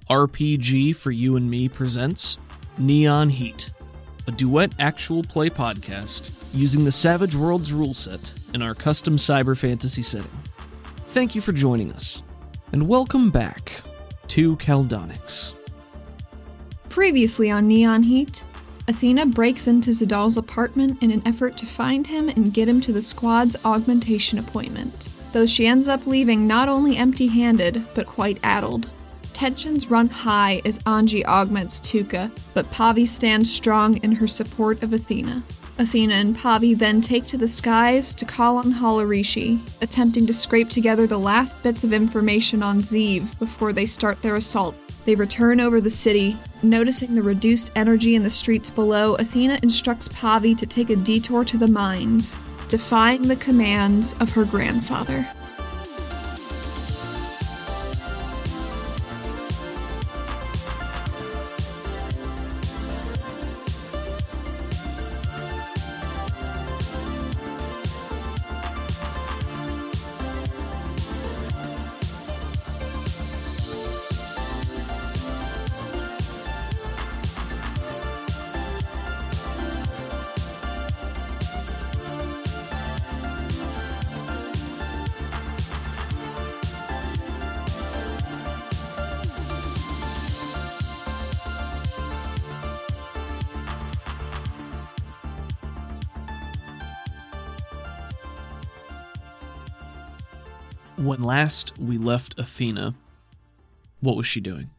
RPG for You and Me presents Neon Heat, a duet actual play podcast using the Savage Worlds rule set in our custom cyber fantasy setting. Thank you for joining us, and welcome back to Caldonix. Previously on Neon Heat, Athena breaks into Zadal's apartment in an effort to find him and get him to the squad's augmentation appointment, though she ends up leaving not only empty-handed, but quite addled. Tensions run high as Anji augments Tuka, but Pavi stands strong in her support of Athena. Athena and Pavi then take to the skies to call on Halarishi, attempting to scrape together the last bits of information on Zeev before they start their assault. They return over the city. Noticing the reduced energy in the streets below, Athena instructs Pavi to take a detour to the mines, defying the commands of her grandfather. When last we left Athena, what was she doing?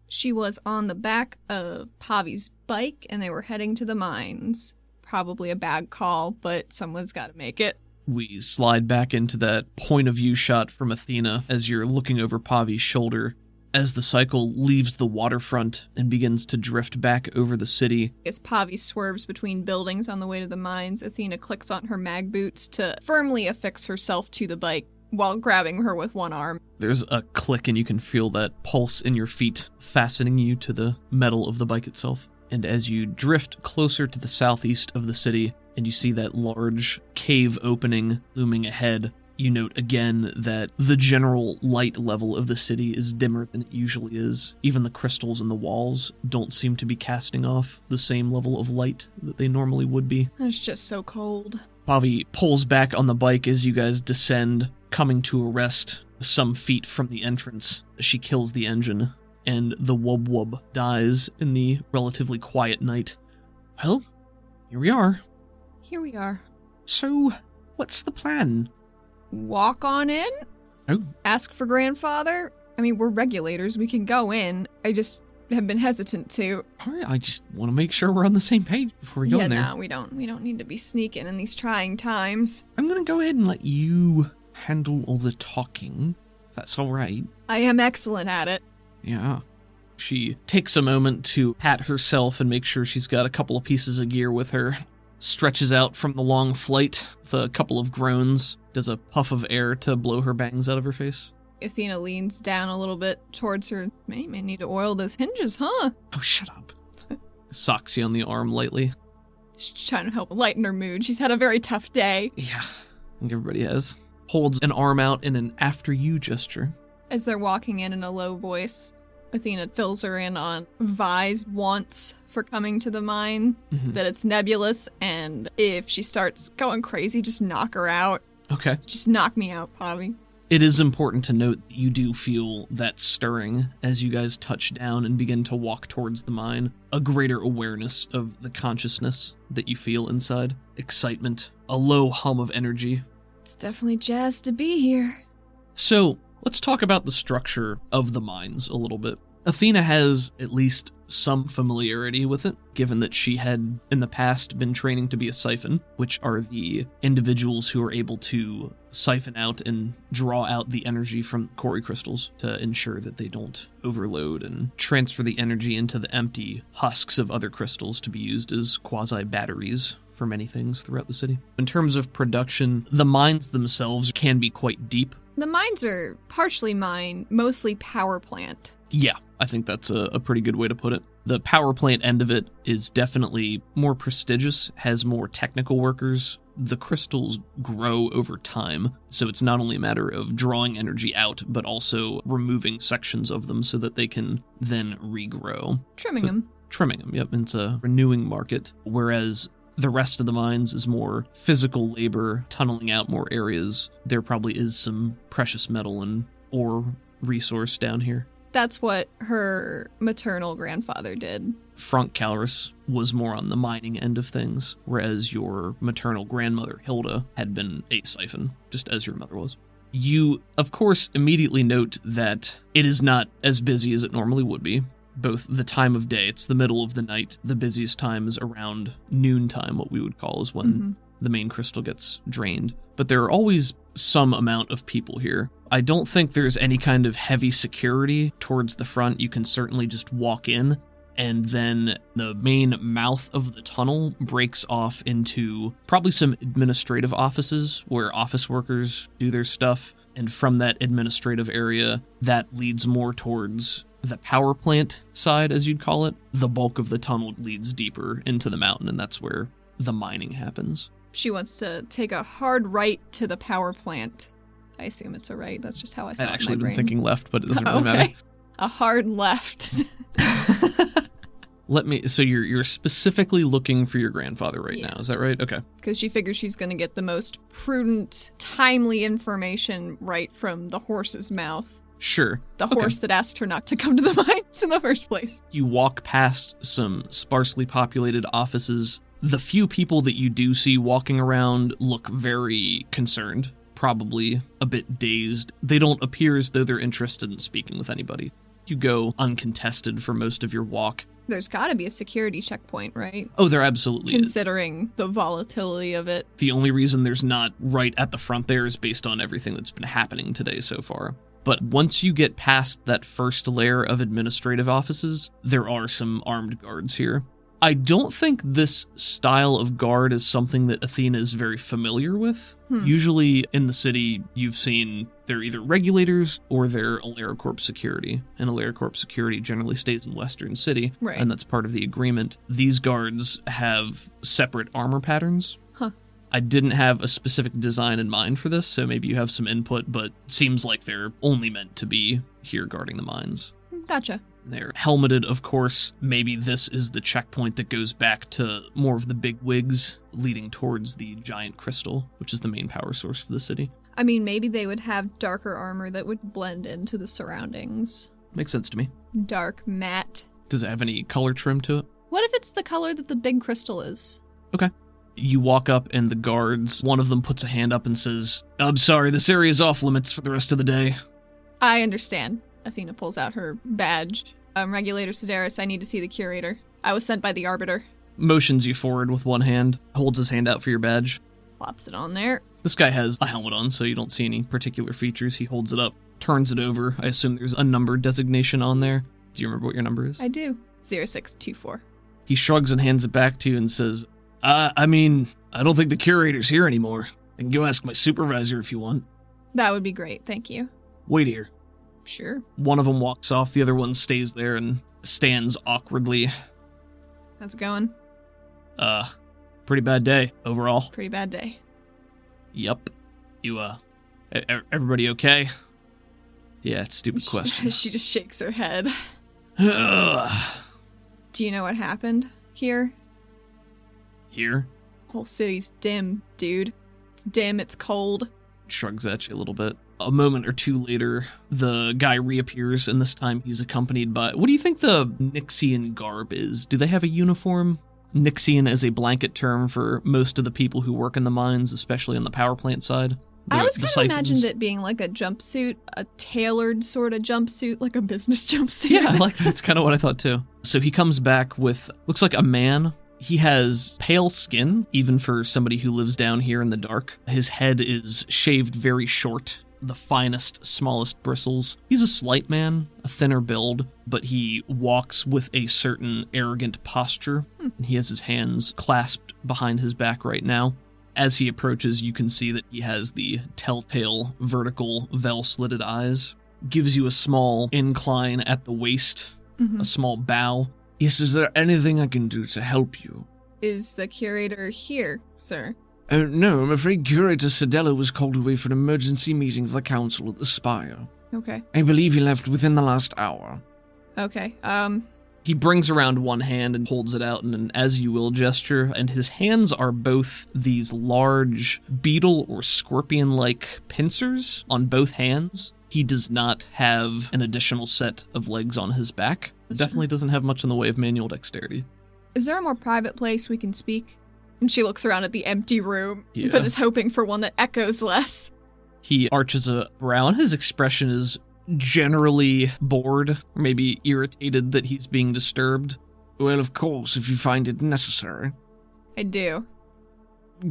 She was on the back of Pavi's bike, and they were heading to the mines. Probably a bad call, but someone's got to make it. We slide back into that point of view shot from Athena as you're looking over Pavi's shoulder as the cycle leaves the waterfront and begins to drift back over the city. As Pavi swerves between buildings on the way to the mines, Athena clicks on her mag boots to firmly affix herself to the bike while grabbing her with one arm. There's a click and you can feel that pulse in your feet fastening you to the metal of the bike itself. And as you drift closer to the southeast of the city and you see that large cave opening looming ahead, you note again that the general light level of the city is dimmer than it usually is. Even the crystals in the walls don't seem to be casting off the same level of light that they normally would be. It's just so cold. Pavi pulls back on the bike as you guys descend, coming to a rest some feet from the entrance. She kills the engine, and the wub wub dies in the relatively quiet night. Well, here we are. Here we are. So, what's the plan? Walk on in? Oh. Ask for grandfather? I mean, we're regulators. We can go in. I just have been hesitant to. All right, I just want to make sure we're on the same page before we go in there. No, we don't. We don't need to be sneaking in these trying times. I'm going to go ahead and let you handle all the talking. That's all right. I am excellent at it. Yeah. She takes a moment to pat herself and make sure she's got a couple of pieces of gear with her. Stretches out from the long flight with a couple of groans. Does a puff of air to blow her bangs out of her face. Athena leans down a little bit towards her. May need to oil those hinges, huh? Oh, shut up. Socks you on the arm lightly. She's trying to help lighten her mood. She's had a very tough day. Yeah, I think everybody has. Holds an arm out in an after you gesture. As they're walking in a low voice, Athena fills her in on Vi's wants for coming to the mine, that it's nebulous, and if she starts going crazy, just knock her out. Okay. Just knock me out, Pavi. It is important to note that you do feel that stirring as you guys touch down and begin to walk towards the mine. A greater awareness of the consciousness that you feel inside. Excitement. A low hum of energy. It's definitely jazzed to be here. So, let's talk about the structure of the mines a little bit. Athena has at least some familiarity with it, given that she had in the past been training to be a siphon, which are the individuals who are able to siphon out and draw out the energy from quarry crystals to ensure that they don't overload and transfer the energy into the empty husks of other crystals to be used as quasi-batteries for many things throughout the city. In terms of production, the mines themselves can be quite deep, The mines are partially mine, mostly power plant. Yeah, I think that's a pretty good way to put it. The power plant end of it is definitely more prestigious, has more technical workers. The crystals grow over time, so it's not only a matter of drawing energy out, but also removing sections of them so that they can then regrow. Trimming them. Trimming them, yep. It's a renewing market, whereas the rest of the mines is more physical labor, tunneling out more areas. There probably is some precious metal and ore resource down here. That's what her maternal grandfather did. Frank Calrus was more on the mining end of things, whereas your maternal grandmother, Hilda, had been a siphon, just as your mother was. You, of course, immediately note that it is not as busy as it normally would be. Both the time of day, it's the middle of the night, the busiest time is around noontime, what we would call is when the main crystal gets drained. But there are always some amount of people here. I don't think there's any kind of heavy security towards the front. You can certainly just walk in, and then the main mouth of the tunnel breaks off into probably some administrative offices where office workers do their stuff. And from that administrative area, that leads more towards the power plant side, as you'd call it. The bulk of the tunnel leads deeper into the mountain, and that's where the mining happens. She wants to take a hard right to the power plant. I assume it's a right. That's just how I saw it in my brain. I'd actually been thinking left, but it doesn't really matter. A hard left. So you're specifically looking for your grandfather right now, is that right? Okay. Because she figures she's going to get the most prudent, timely information right from the horse's mouth. Sure. The horse that asked her not to come to the mines in the first place. You walk past some sparsely populated offices. The few people that you do see walking around look very concerned, probably a bit dazed. They don't appear as though they're interested in speaking with anybody. You go uncontested for most of your walk. There's got to be a security checkpoint, right? Oh, there absolutely is. Considering the volatility of it. The only reason there's not right at the front there is based on everything that's been happening today so far. But once you get past that first layer of administrative offices, there are some armed guards here. I don't think this style of guard is something that Athena is very familiar with. Usually in the city, you've seen they're either regulators or they're AleraCorp security. And AleraCorp security generally stays in Western City, right. And that's part of the agreement. These guards have separate armor patterns. I didn't have a specific design in mind for this, so maybe you have some input, but it seems like they're only meant to be here guarding the mines. Gotcha. They're helmeted, of course. Maybe this is the checkpoint that goes back to more of the big wigs leading towards the giant crystal, which is the main power source for the city. I mean, maybe they would have darker armor that would blend into the surroundings. Makes sense to me. Dark matte. Does it have any color trim to it? What if it's the color that the big crystal is? Okay. You walk up and the guards, one of them puts a hand up and says, "I'm sorry, this area is off limits for the rest of the day." I understand. Athena pulls out her badge. Regulator Sedaris, I need to see the curator. I was sent by the Arbiter. Motions you forward with one hand, holds his hand out for your badge. Plops it on there. This guy has a helmet on, so you don't see any particular features. He holds it up, turns it over. I assume there's a number designation on there. Do you remember what your number is? I do. 0624. He shrugs and hands it back to you and says, I don't think the curator's here anymore. I can go ask my supervisor if you want. That would be great, thank you. Wait here. Sure. One of them walks off, the other one stays there and stands awkwardly. How's it going? Pretty bad day, overall. Pretty bad day. Yup. You, everybody okay? Yeah, it's a stupid question. She just shakes her head. Ugh. Do you know what happened here? Here? Whole city's dim, dude. It's dim, it's cold. Shrugs at you a little bit. A moment or two later, the guy reappears, and this time he's accompanied by... What do you think the Nixian garb is? Do they have a uniform? Nixian is a blanket term for most of the people who work in the mines, especially on the power plant side. I was kind of imagined it being like a jumpsuit, a tailored sort of jumpsuit, like a business jumpsuit. Yeah, that's kind of what I thought too. So he comes back with, looks like a man. He has pale skin, even for somebody who lives down here in the dark. His head is shaved very short, the finest, smallest bristles. He's a slight man, a thinner build, but he walks with a certain arrogant posture. And he has his hands clasped behind his back right now. As he approaches, you can see that he has the telltale vertical veil-slitted eyes. Gives you a small incline at the waist, a small bow. Yes, is there anything I can do to help you? Is the curator here, sir? No, I'm afraid Curator Sedella was called away for an emergency meeting of the council at the Spire. Okay. I believe he left within the last hour. Okay, He brings around one hand and holds it out in an as-you-will gesture, and his hands are both these large beetle or scorpion-like pincers on both hands. He does not have an additional set of legs on his back. Definitely doesn't have much in the way of manual dexterity. Is there a more private place we can speak? And she looks around at the empty room, Yeah. but is hoping for one that echoes less. He arches a brow, and his expression is generally bored, or maybe irritated that he's being disturbed. Well, of course, if you find it necessary. I do.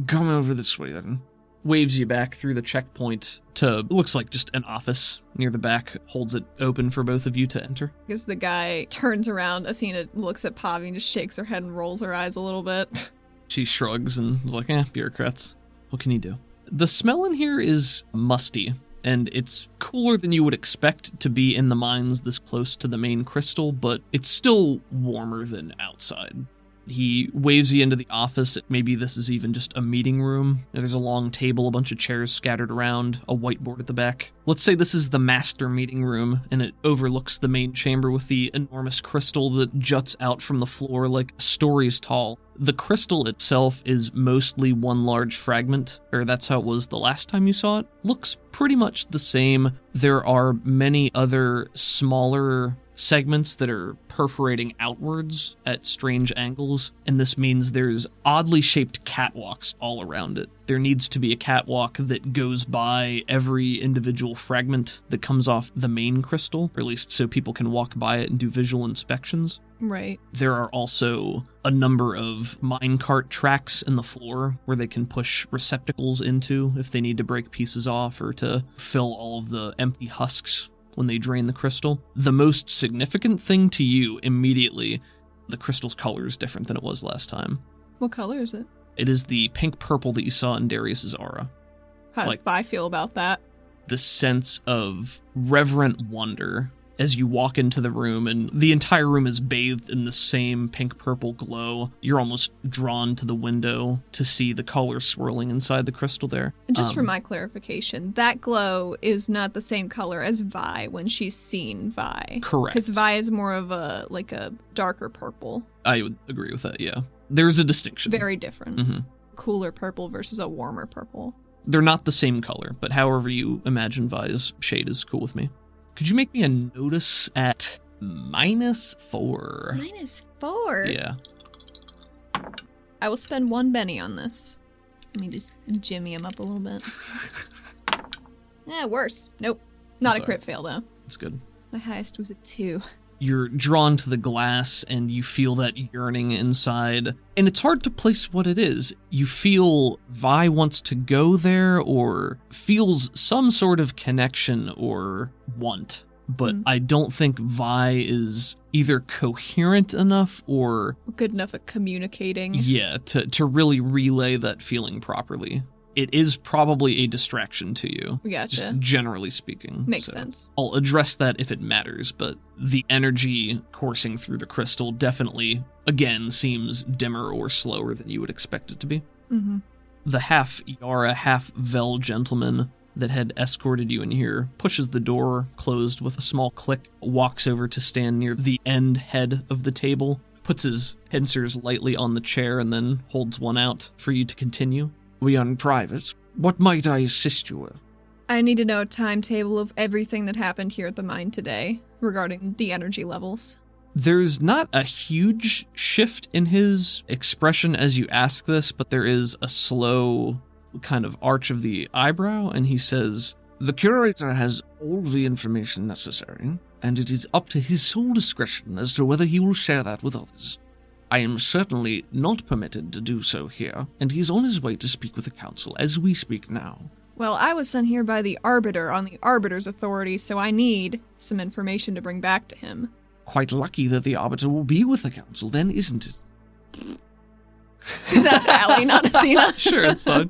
Come over this way, then. Waves you back through the checkpoint to, looks like just an office near the back, holds it open for both of you to enter. Because the guy turns around, Athena looks at Pavi and just shakes her head and rolls her eyes a little bit. She shrugs and is like, bureaucrats. What can you do? The smell in here is musty, and it's cooler than you would expect to be in the mines this close to the main crystal, but it's still warmer than outside. He waves you into the office. Maybe this is even just a meeting room. There's a long table, a bunch of chairs scattered around, a whiteboard at the back. Let's say this is the master meeting room, and it overlooks the main chamber with the enormous crystal that juts out from the floor like stories tall. The crystal itself is mostly one large fragment, or that's how it was the last time you saw it. Looks pretty much the same. There are many other smaller segments that are perforating outwards at strange angles, and this means there's oddly shaped catwalks all around it. There needs to be a catwalk that goes by every individual fragment that comes off the main crystal, or at least so people can walk by it and do visual inspections. Right. There are also a number of minecart tracks in the floor where they can push receptacles into if they need to break pieces off or to fill all of the empty husks when they drain the crystal. The most significant thing to you immediately, the crystal's color is different than it was last time. What color is it? It is the pink-purple that you saw in Darius's aura. How does Vi feel about that? The sense of reverent wonder as you walk into the room, and the entire room is bathed in the same pink-purple glow. You're almost drawn to the window to see the color swirling inside the crystal there. Just for my clarification, that glow is not the same color as Vi when she's seen Vi. Correct. Because Vi is more of a darker purple. I would agree with that, yeah. There's a distinction. Very different. Mm-hmm. Cooler purple versus a warmer purple. They're not the same color, but however you imagine Vi's shade is cool with me. Could you make me a notice at -4? -4? Yeah. I will spend 1 Benny on this. Let me just jimmy him up a little bit. Worse. Nope. Not a crit fail, though. That's good. My highest was a 2. You're drawn to the glass and you feel that yearning inside, and it's hard to place what it is. You feel Vi wants to go there or feels some sort of connection or want, but I don't think Vi is either coherent enough or good enough at communicating. Yeah, to really relay that feeling properly. It is probably a distraction to you. Gotcha. Just generally speaking. Makes sense. I'll address that if it matters, but the energy coursing through the crystal definitely, again, seems dimmer or slower than you would expect it to be. Mm-hmm. The half Yara, half Vel gentleman that had escorted you in here pushes the door closed with a small click, walks over to stand near the end head of the table, puts his pincers lightly on the chair, and then holds one out for you to continue. We are in private. What might I assist you with? I need to know a timetable of everything that happened here at the mine today regarding the energy levels. There's not a huge shift in his expression as you ask this, but there is a slow kind of arch of the eyebrow, and he says, The curator has all the information necessary, and it is up to his sole discretion as to whether he will share that with others. I am certainly not permitted to do so here, and he's on his way to speak with the council as we speak now. Well, I was sent here by the Arbiter on the Arbiter's authority, so I need some information to bring back to him. Quite lucky that the Arbiter will be with the council then, isn't it? That's Allie, not Athena. Sure, it's fine.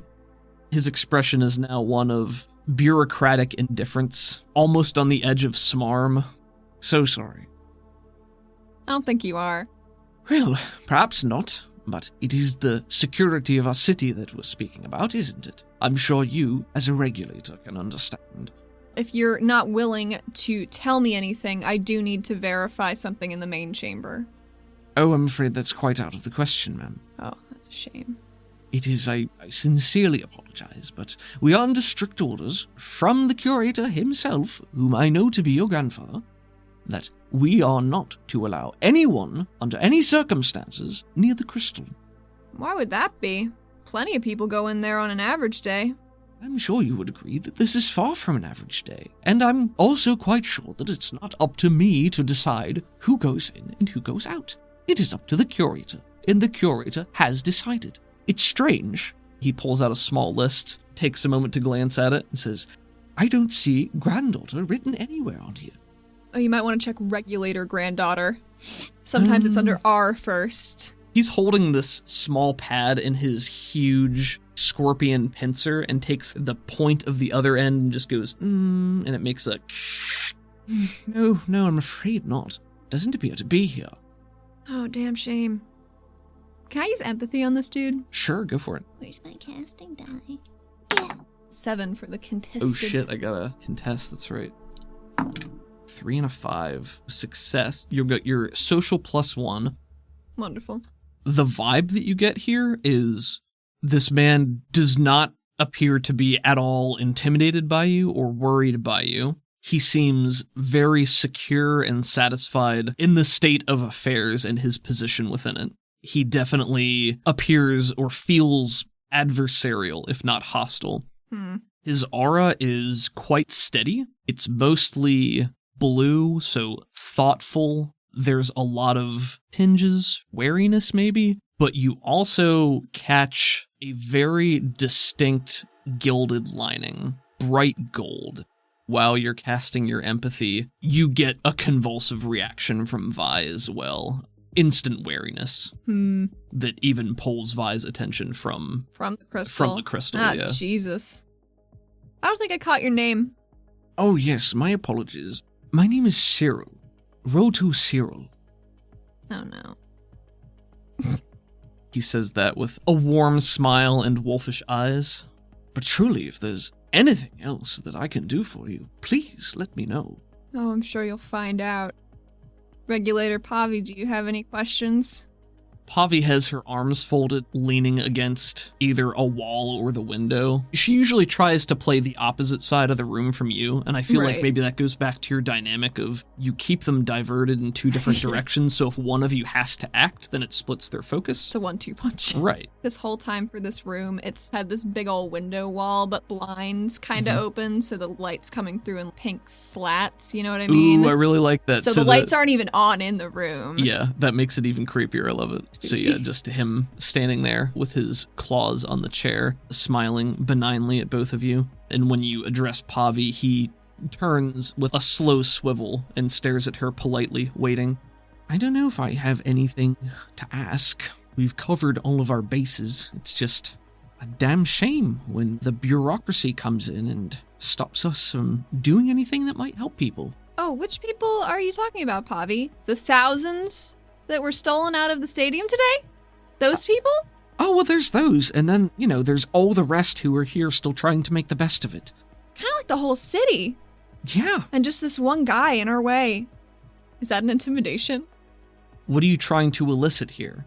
His expression is now one of bureaucratic indifference, almost on the edge of smarm. So sorry. I don't think you are. Well, perhaps not, but it is the security of our city that we're speaking about, isn't it? I'm sure you, as a regulator, can understand. If you're not willing to tell me anything, I do need to verify something in the main chamber. Oh, I'm afraid that's quite out of the question, ma'am. Oh, that's a shame. It is, I sincerely apologize, but we are under strict orders from the curator himself, whom I know to be your grandfather, that we are not to allow anyone, under any circumstances, near the crystal. Why would that be? Plenty of people go in there on an average day. I'm sure you would agree that this is far from an average day, and I'm also quite sure that it's not up to me to decide who goes in and who goes out. It is up to the curator, and the curator has decided. It's strange. He pulls out a small list, takes a moment to glance at it, and says, I don't see granddaughter written anywhere on here. Oh, you might want to check regulator granddaughter. Sometimes it's under R first. He's holding this small pad in his huge scorpion pincer and takes the point of the other end and just goes, and it makes a... No, I'm afraid not. Doesn't appear to be here. Oh, damn shame. Can I use empathy on this dude? Sure, go for it. Where's my casting die? 7 for the contested. Oh shit, I gotta contest, that's right. 3 and a 5. Success. You'll get your social +1. Wonderful. The vibe that you get here is this man does not appear to be at all intimidated by you or worried by you. He seems very secure and satisfied in the state of affairs and his position within it. He definitely appears or feels adversarial, if not hostile. His aura is quite steady. It's mostly blue, so thoughtful. There's a lot of tinges, wariness maybe, but you also catch a very distinct gilded lining, bright gold. While you're casting your empathy, you get a convulsive reaction from Vi as well. Instant wariness that even pulls Vi's attention from the crystal. From the crystal, ah, yeah. Jesus. I don't think I caught your name. Oh yes, my apologies. My name is Cyril. Roto Cyril. Oh no. He says that with a warm smile and wolfish eyes. But truly, if there's anything else that I can do for you, please let me know. Oh, I'm sure you'll find out. Regulator Pavi, do you have any questions? Pavi has her arms folded, leaning against either a wall or the window. She usually tries to play the opposite side of the room from you, and I feel like maybe that goes back to your dynamic of you keep them diverted in two different directions, so if one of you has to act, then it splits their focus. It's a 1-2 punch. Right. This whole time for this room, it's had this big old window wall, but blinds kind of open, so the light's coming through in pink slats, you know what I mean? Ooh, I really like that. So the lights aren't even on in the room. Yeah, that makes it even creepier. I love it. So yeah, just him standing there with his claws on the chair, smiling benignly at both of you. And when you address Pavi, he turns with a slow swivel and stares at her politely, waiting. I don't know if I have anything to ask. We've covered all of our bases. It's just a damn shame when the bureaucracy comes in and stops us from doing anything that might help people. Oh, which people are you talking about, Pavi? The thousands that were stolen out of the stadium today? Those people? Oh, well, there's those. And then, there's all the rest who are here still trying to make the best of it. Kind of like the whole city. Yeah. And just this one guy in our way. Is that an intimidation? What are you trying to elicit here?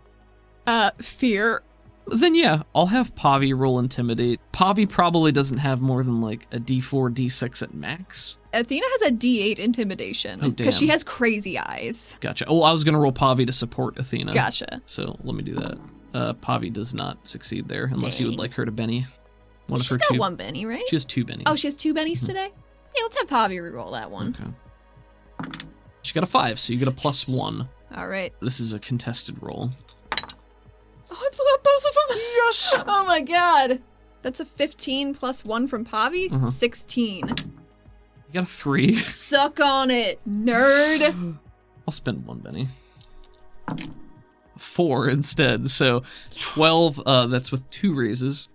Fear. Then yeah, I'll have Pavi roll Intimidate. Pavi probably doesn't have more than like a D4, D6 at max. Athena has a D8 Intimidation. Oh, damn. Because she has crazy eyes. Gotcha. Oh, I was going to roll Pavi to support Athena. Gotcha. So let me do that. Pavi does not succeed there, unless you would like her to Benny. She's got one Benny, right? She has 2 Bennies. Oh, she has 2 Bennies today? Yeah, let's have Pavi reroll that one. Okay. She got a 5, so you get a +1. All right. This is a contested roll. Oh, I blew up both of them. Yes! Oh my god. That's a 15 plus 1 from Pavi. 16. You got a 3. Suck on it, nerd. I'll spend 1 Benny. 4 instead. So 12, that's with 2 raises.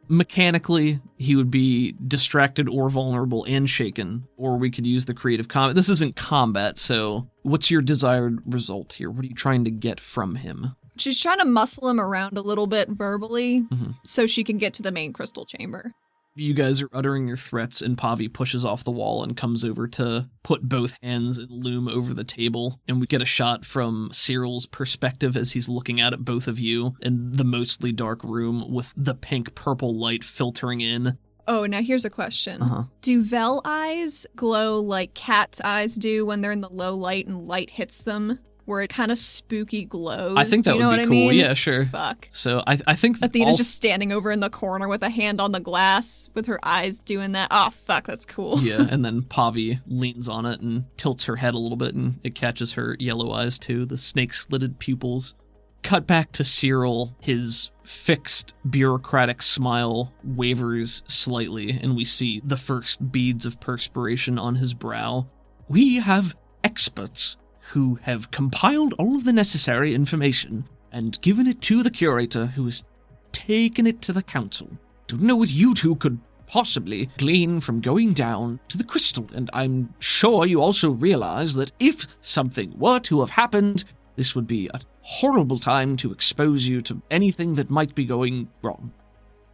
Mechanically, he would be distracted or vulnerable and shaken, or we could use the creative combat. This isn't combat, so what's your desired result here? What are you trying to get from him? She's trying to muscle him around a little bit verbally so she can get to the main crystal chamber. You guys are uttering your threats, and Pavi pushes off the wall and comes over to put both hands and loom over the table. And we get a shot from Cyril's perspective as he's looking out at both of you in the mostly dark room with the pink-purple light filtering in. Oh, now here's a question. Do Vel eyes glow like cat's eyes do when they're in the low light and light hits them? Where it kind of spooky glows. I think that would be cool. Mean? Yeah, sure. Fuck. So I think Athena's just standing over in the corner with a hand on the glass with her eyes doing that. Oh, fuck, that's cool. Yeah, and then Pavi leans on it and tilts her head a little bit, and it catches her yellow eyes too, the snake-slitted pupils. Cut back to Cyril. His fixed bureaucratic smile wavers slightly, and we see the first beads of perspiration on his brow. We have experts who have compiled all of the necessary information and given it to the curator, who has taken it to the council. Don't know what you two could possibly glean from going down to the crystal, and I'm sure you also realize that if something were to have happened, this would be a horrible time to expose you to anything that might be going wrong.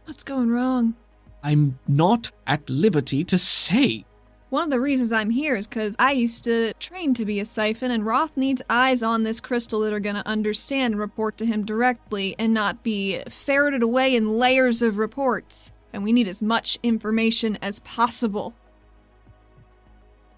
What's going wrong? I'm not at liberty to say. One of the reasons I'm here is because I used to train to be a siphon, and Roth needs eyes on this crystal that are going to understand and report to him directly and not be ferreted away in layers of reports. And we need as much information as possible.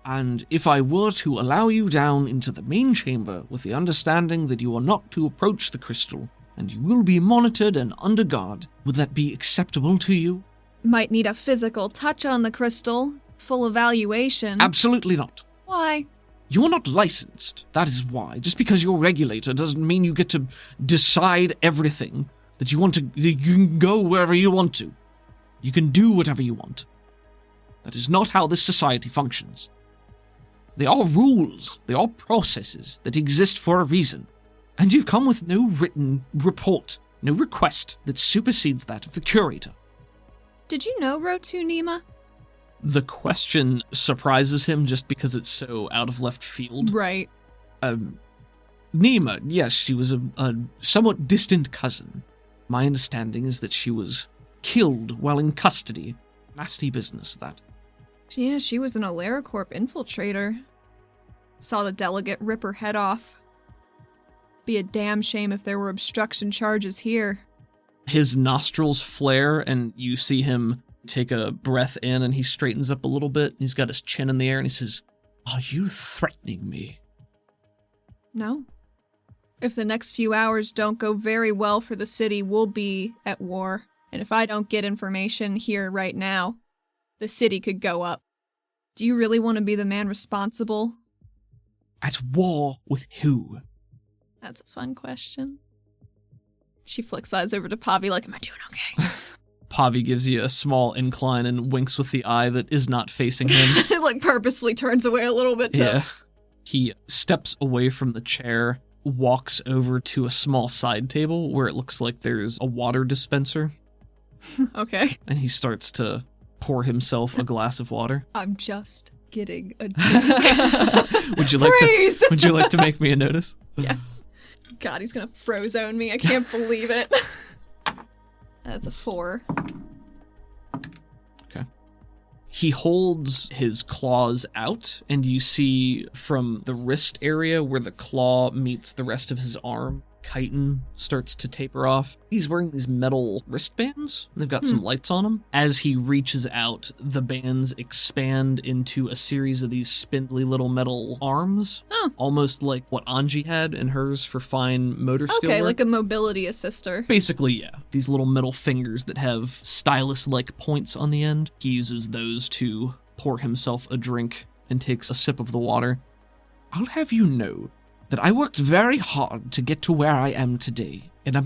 And if I were to allow you down into the main chamber with the understanding that you are not to approach the crystal, and you will be monitored and under guard, would that be acceptable to you? Might need a physical touch on the crystal. Full evaluation. Absolutely not. Why? You're not licensed. That is why. Just because you're a regulator doesn't mean you get to decide everything that you want to. You can go wherever you want to. You can do whatever you want. That is not how this society functions. There are rules, there are processes that exist for a reason. And you've come with no written report, no request that supersedes that of the curator. Did you know Rotu Nima? The question surprises him just because it's so out of left field. Right. Nima, yes, she was a somewhat distant cousin. My understanding is that she was killed while in custody. Nasty business, that. Yeah, she was an AleraCorp infiltrator. Saw the delegate rip her head off. Be a damn shame if there were obstruction charges here. His nostrils flare, and you see him take a breath in, and he straightens up a little bit. He's got his chin in the air, and he says, "Are you threatening me?" No. If the next few hours don't go very well for the city, we'll be at war. And if I don't get information here right now, the city could go up. Do you really want to be the man responsible? At war with who? That's a fun question. She flicks eyes over to Pavi like, am I doing okay? Pavi gives you a small incline and winks with the eye that is not facing him. Like purposefully turns away a little bit too. Yeah. He steps away from the chair, walks over to a small side table where it looks like there's a water dispenser. Okay. And he starts to pour himself a glass of water. I'm just getting a drink. Would you like to make me a notice? Yes. God, he's gonna frozone me. I can't believe it. That's a 4. Okay. He holds his claws out, and you see from the wrist area where the claw meets the rest of his arm, chitin starts to taper off. He's wearing these metal wristbands. They've got some lights on them. As he reaches out, the bands expand into a series of these spindly little metal arms. Oh. Almost like what Anji had in hers for fine motor skill Okay, work. like a mobility assister. Basically, yeah. These little metal fingers that have stylus-like points on the end. He uses those to pour himself a drink and takes a sip of the water. I'll have you know that I worked very hard to get to where I am today, and I'm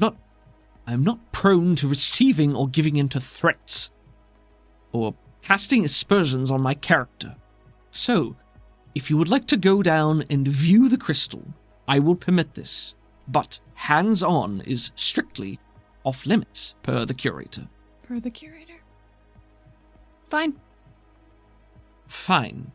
not prone to receiving or giving in to threats, or casting aspersions on my character. So, if you would like to go down and view the crystal, I will permit this. but hands-on is strictly off-limits per the curator. Per the curator. Fine. Fine.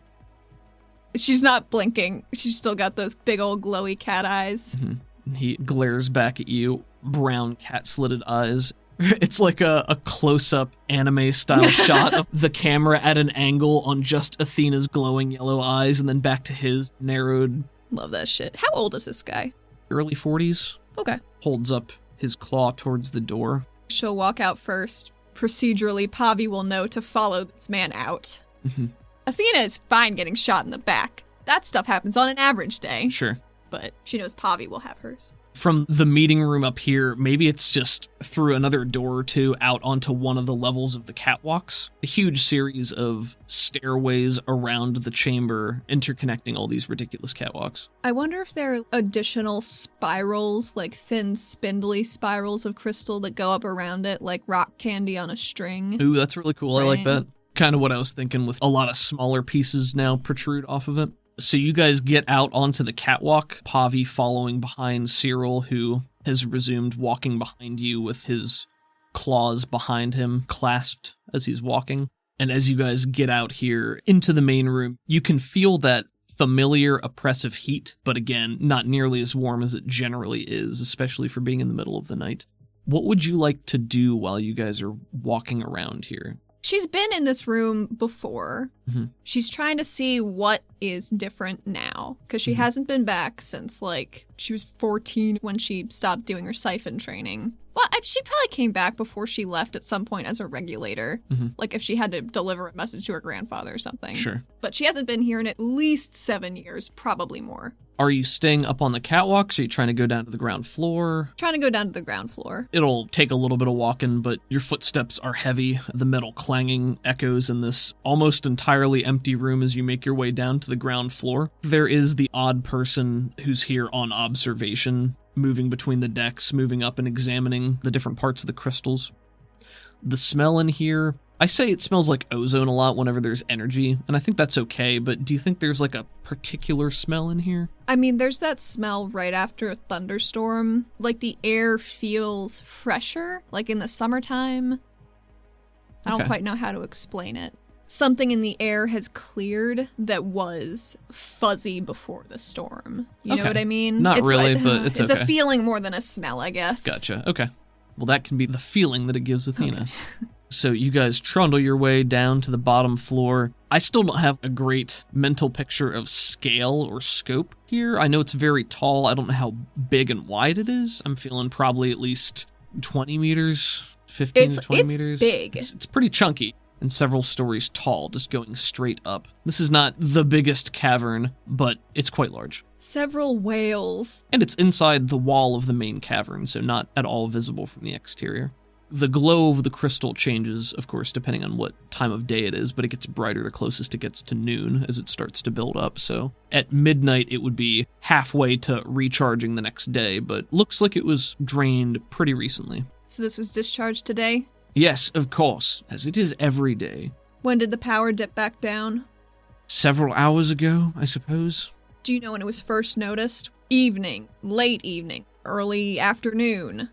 She's not blinking. She's still got those big old glowy cat eyes. Mm-hmm. He glares back at you, brown cat-slitted eyes. It's like a close-up anime-style shot of the camera at an angle on just Athena's glowing yellow eyes, and then back to his narrowed... Love that shit. How old is this guy? Early 40s. Okay. Holds up his claw towards the door. She'll walk out first. Procedurally, Pavi will know to follow this man out. Mm-hmm. Athena is fine getting shot in the back. That stuff happens on an average day. Sure. But she knows Pavi will have hers. From the meeting room up here, maybe it's just through another door or two out onto one of the levels of the catwalks. A huge series of stairways around the chamber interconnecting all these ridiculous catwalks. I wonder if there are additional spirals, like thin, spindly spirals of crystal that go up around it, like rock candy on a string. Ooh, that's really cool. I like Right. that. Kind of what I was thinking, with a lot of smaller pieces now protrude off of it. So you guys get out onto the catwalk, Pavi following behind Cyril, who has resumed walking behind you with his claws behind him, clasped as he's walking. And as you guys get out here into the main room, you can feel that familiar oppressive heat, but again, not nearly as warm as it generally is, especially for being in the middle of the night. What would you like to do while you guys are walking around here? She's been in this room before. Mm-hmm. She's trying to see what is different now, because she hasn't been back since, like, she was 14 when she stopped doing her siphon training. Well, she probably came back before she left at some point as a regulator, like if she had to deliver a message to her grandfather or something. Sure. But she hasn't been here in at least 7 years, probably more. Are you staying up on the catwalks? Are you trying to go down to the ground floor? Trying to go down to the ground floor. It'll take a little bit of walking, but your footsteps are heavy. The metal clanging echoes in this almost entirely empty room as you make your way down to the ground floor. There is the odd person who's here on observation, moving between the decks, moving up and examining the different parts of the crystals. The smell in here, I say it smells like ozone a lot whenever there's energy, and I think that's okay, but do you think there's like a particular smell in here? I mean, there's that smell right after a thunderstorm. Like the air feels fresher, like in the summertime. I don't Okay. quite know how to explain it. Something in the air has cleared that was fuzzy before the storm. You know Okay. what I mean? Not really, but it's It's okay. a feeling more than a smell, I guess. Gotcha. Okay. Well, that can be the feeling that it gives Athena. Okay. So you guys trundle your way down to the bottom floor. I still don't have a great mental picture of scale or scope here. I know it's very tall. I don't know how big and wide it is. I'm feeling probably at least 20 meters, 15 to 20 it's meters. big. It's pretty chunky and several stories tall, just going straight up. This is not the biggest cavern, but it's quite large. Several whales. And it's inside the wall of the main cavern, so not at all visible from the exterior. The glow of the crystal changes, of course, depending on what time of day it is, but it gets brighter the closest it gets to noon as it starts to build up. So at midnight, it would be halfway to recharging the next day, but looks like it was drained pretty recently. So this was discharged today? Yes, of course, as it is every day. When did the power dip back down? Several hours ago, I suppose. Do you know when it was first noticed? Evening, late evening, early afternoon.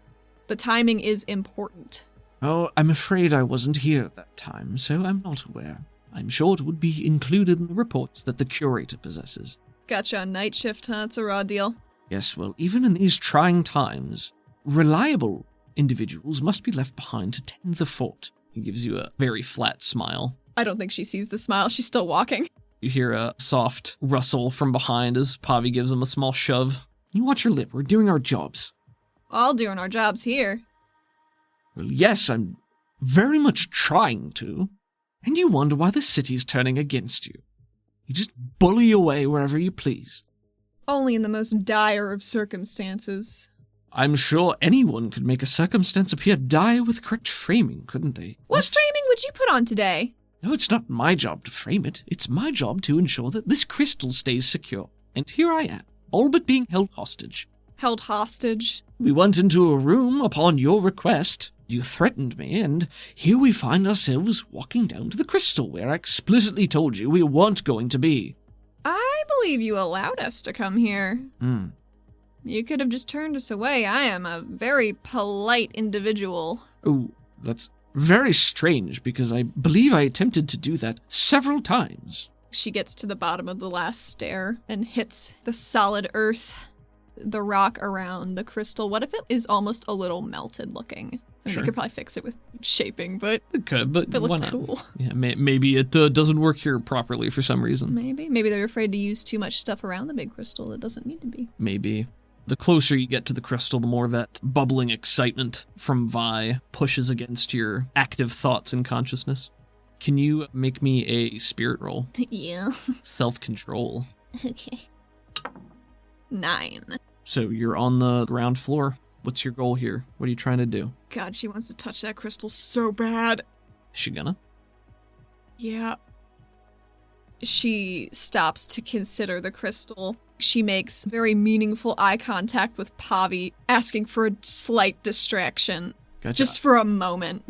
The timing is important. Oh, I'm afraid I wasn't here at that time, so I'm not aware. I'm sure it would be included in the reports that the curator possesses. Gotcha on night shift, huh? It's a raw deal. Yes, well, even in these trying times, reliable individuals must be left behind to tend the fort. He gives you a very flat smile. I don't think she sees the smile. She's still walking. You hear a soft rustle from behind as Pavi gives him a small shove. You watch your lip, we're doing our jobs. All doing our jobs here. Well, yes, I'm very much trying to. And you wonder why the city's turning against you. You just bully away wherever you please. Only in the most dire of circumstances. I'm sure anyone could make a circumstance appear dire with correct framing, couldn't they? What framing would you put on today? No, it's not my job to frame it. It's my job to ensure that this crystal stays secure. And here I am, all but being held hostage. Held hostage? We went into a room upon your request. You threatened me, and here we find ourselves walking down to the crystal where I explicitly told you we weren't going to be. I believe you allowed us to come here. You could have just turned us away. I am a very polite individual. Oh, that's very strange, because I believe I attempted to do that several times. She gets to the bottom of the last stair and hits the solid earth, the rock around the crystal. What if it is almost a little melted looking? I mean, Sure. they could probably fix it with shaping, but It could, but it why looks not? cool. Yeah, maybe it doesn't work here properly for some reason. Maybe they're afraid to use too much stuff around the big crystal that doesn't need to be. Maybe. The closer you get to the crystal, the more that bubbling excitement from Vi pushes against your active thoughts and consciousness. Can you make me a spirit roll? Yeah. Self-control. Okay. 9. So you're on the ground floor. What's your goal here? What are you trying to do? God, she wants to touch that crystal so bad. Is she gonna? Yeah. She stops to consider the crystal. She makes very meaningful eye contact with Pavi, asking for a slight distraction. Gotcha. Just for a moment.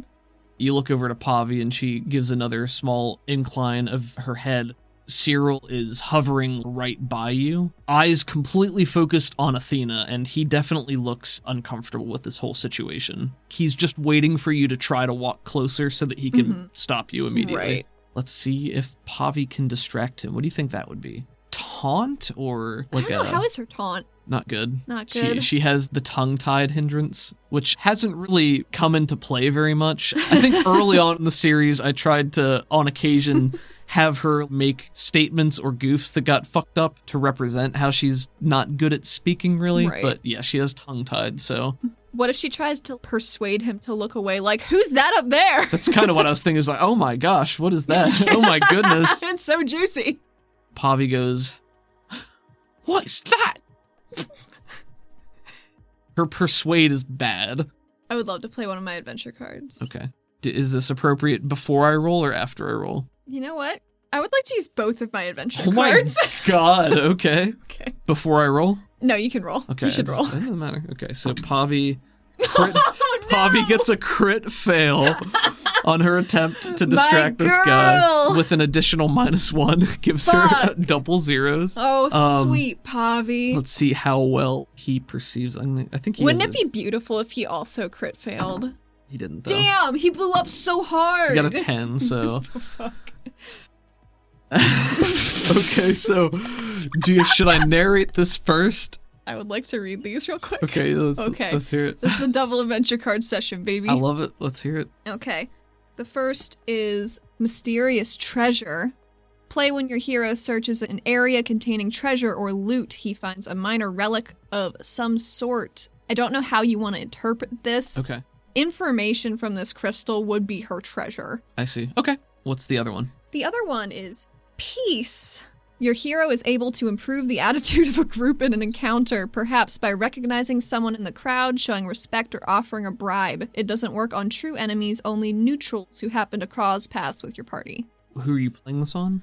You look over to Pavi and she gives another small incline of her head. Cyril is hovering right by you, eyes completely focused on Athena, and he definitely looks uncomfortable with this whole situation. He's just waiting for you to try to walk closer so that he can stop you immediately. Right. Let's see if Pavi can distract him. What do you think that would be? Taunt or like I don't know, how is her taunt? Not good. Not good. She has the tongue-tied hindrance, which hasn't really come into play very much. I think early on in the series, I tried to, on occasion, have her make statements or goofs that got fucked up to represent how she's not good at speaking, really. Right. But yeah, she has tongue-tied, so... What if she tries to persuade him to look away? Like, who's that up there? That's kind of what I was thinking. It was like, oh my gosh, what is that? Oh my goodness. It's so juicy. Pavi goes, what is that? Her persuade is bad. I would love to play one of my adventure cards. Okay. Is this appropriate before I roll or after I roll? You know what? I would like to use both of my adventure Oh my cards. god, okay. Okay. Before I roll? No, you can roll. Okay. You should roll. It doesn't matter. Okay, so Pavi... Crit, Oh, no! Pavi gets a crit fail on her attempt to distract this guy girl! with an additional -1. Gives her Fuck. double zeros. Oh, sweet Pavi. Let's see how well he perceives. I think he Wouldn't has it be beautiful if he also crit failed? He didn't, though. Damn, he blew up so hard. He got a 10, so... Oh, fuck. Okay, so should I narrate this first? I would like to read these real quick. Okay, let's hear it. This is a double adventure card session, baby. I love it. Let's hear it. Okay. The first is Mysterious Treasure. Play when your hero searches an area containing treasure or loot. He finds a minor relic of some sort. I don't know how you want to interpret this. Okay, Information from this crystal would be her treasure. I see. Okay, what's the other one? The other one is Peace. Your hero is able to improve the attitude of a group in an encounter, perhaps by recognizing someone in the crowd, showing respect, or offering a bribe. It doesn't work on true enemies, only neutrals who happen to cross paths with your party. Who are you playing this on?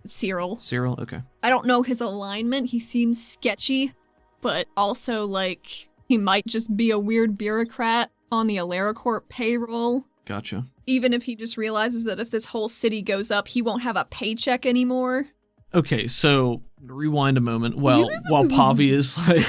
Cyril. Cyril? Okay. I don't know his alignment. He seems sketchy, but also like he might just be a weird bureaucrat on the AleraCorp payroll. Gotcha. Even if he just realizes that if this whole city goes up, he won't have a paycheck anymore. Okay, so rewind a moment. Well, while Pavi is like,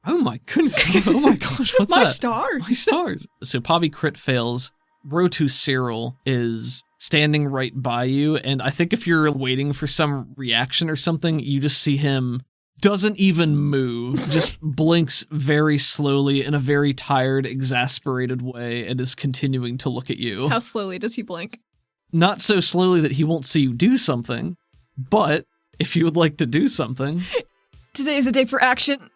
oh my goodness, oh my gosh, what's My that? stars. My stars. So Pavi crit fails. Row 2 Cyril is standing right by you, and I think if you're waiting for some reaction or something, you just see him doesn't even move, just blinks very slowly in a very tired, exasperated way, and is continuing to look at you. How slowly does he blink? Not so slowly that he won't see you do something, but if you would like to do something... Today is a day for action.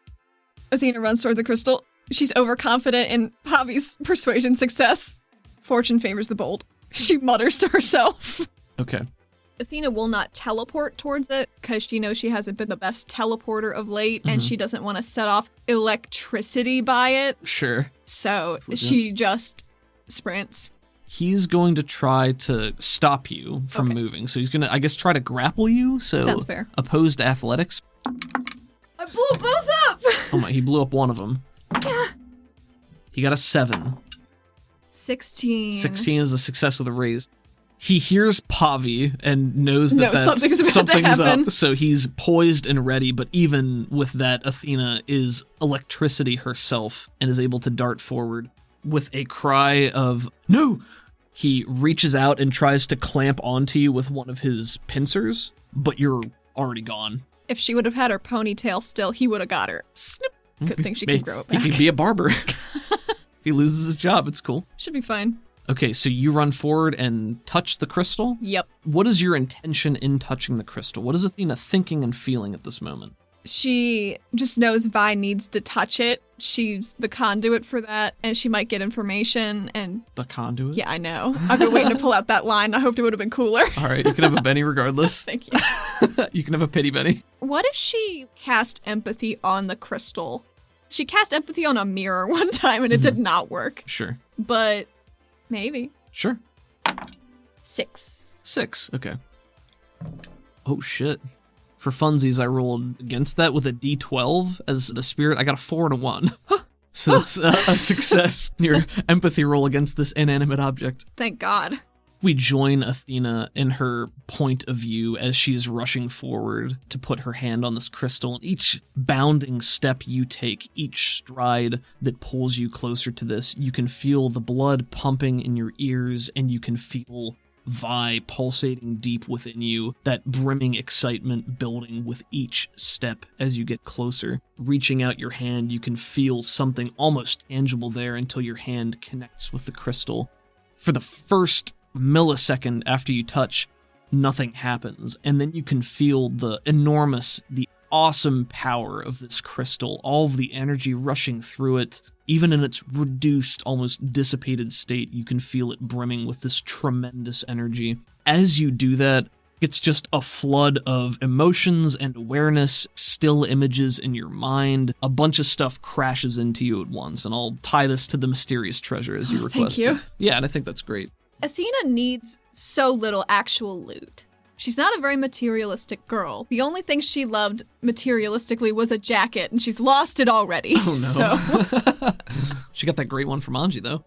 Athena runs toward the crystal. She's overconfident in Pavi's persuasion success. Fortune favors the bold. She mutters to herself. Okay. Athena will not teleport towards it because she knows she hasn't been the best teleporter of late, and she doesn't want to set off electricity by it. Sure. So she just sprints. He's going to try to stop you from moving. So he's going to, I guess, try to grapple you. So Sounds fair. Opposed athletics. I blew both up! Oh my, he blew up one of them. He got a 7. 16. 16 is a success with a raise. He hears Pavi and knows that something's up, so he's poised and ready, but even with that, Athena is electricity herself and is able to dart forward. With a cry of, "No!" he reaches out and tries to clamp onto you with one of his pincers, but you're already gone. If she would have had her ponytail still, he would have got her. Snip! Good thing she can grow it back. He can be a barber. If he loses his job, it's cool. Should be fine. Okay, so you run forward and touch the crystal? Yep. What is your intention in touching the crystal? What is Athena thinking and feeling at this moment? She just knows Vi needs to touch it. She's the conduit for that, and she might get information and... The conduit? Yeah, I know. I've been waiting to pull out that line. I hoped it would have been cooler. All right, you can have a Benny regardless. Thank you. You can have a pity Benny. What if she cast empathy on the crystal? She cast empathy on a mirror one time, and it did not work. Sure. But maybe. Sure. 6. Okay. Oh, shit. For funsies, I rolled against that with a D12 as the spirit. I got a 4 and a 1. So that's a success in your empathy roll against this inanimate object. Thank God. We join Athena in her point of view as she's rushing forward to put her hand on this crystal. And each bounding step you take, each stride that pulls you closer to this, you can feel the blood pumping in your ears, and you can feel Vi pulsating deep within you, that brimming excitement building with each step as you get closer. Reaching out your hand, you can feel something almost tangible there until your hand connects with the crystal. For the first millisecond after you touch, nothing happens, and then you can feel the awesome power of this crystal, all of the energy rushing through it. Even in its reduced, almost dissipated state, you can feel it brimming with this tremendous energy. As you do that, it's just a flood of emotions and awareness, still images in your mind. A bunch of stuff crashes into you at once, and I'll tie this to the mysterious treasure as you requested. Thank you. Yeah, and I think that's great. Athena needs so little actual loot. She's not a very materialistic girl. The only thing she loved materialistically was a jacket, and she's lost it already. Oh, no. So. She got that great one from Anji, though.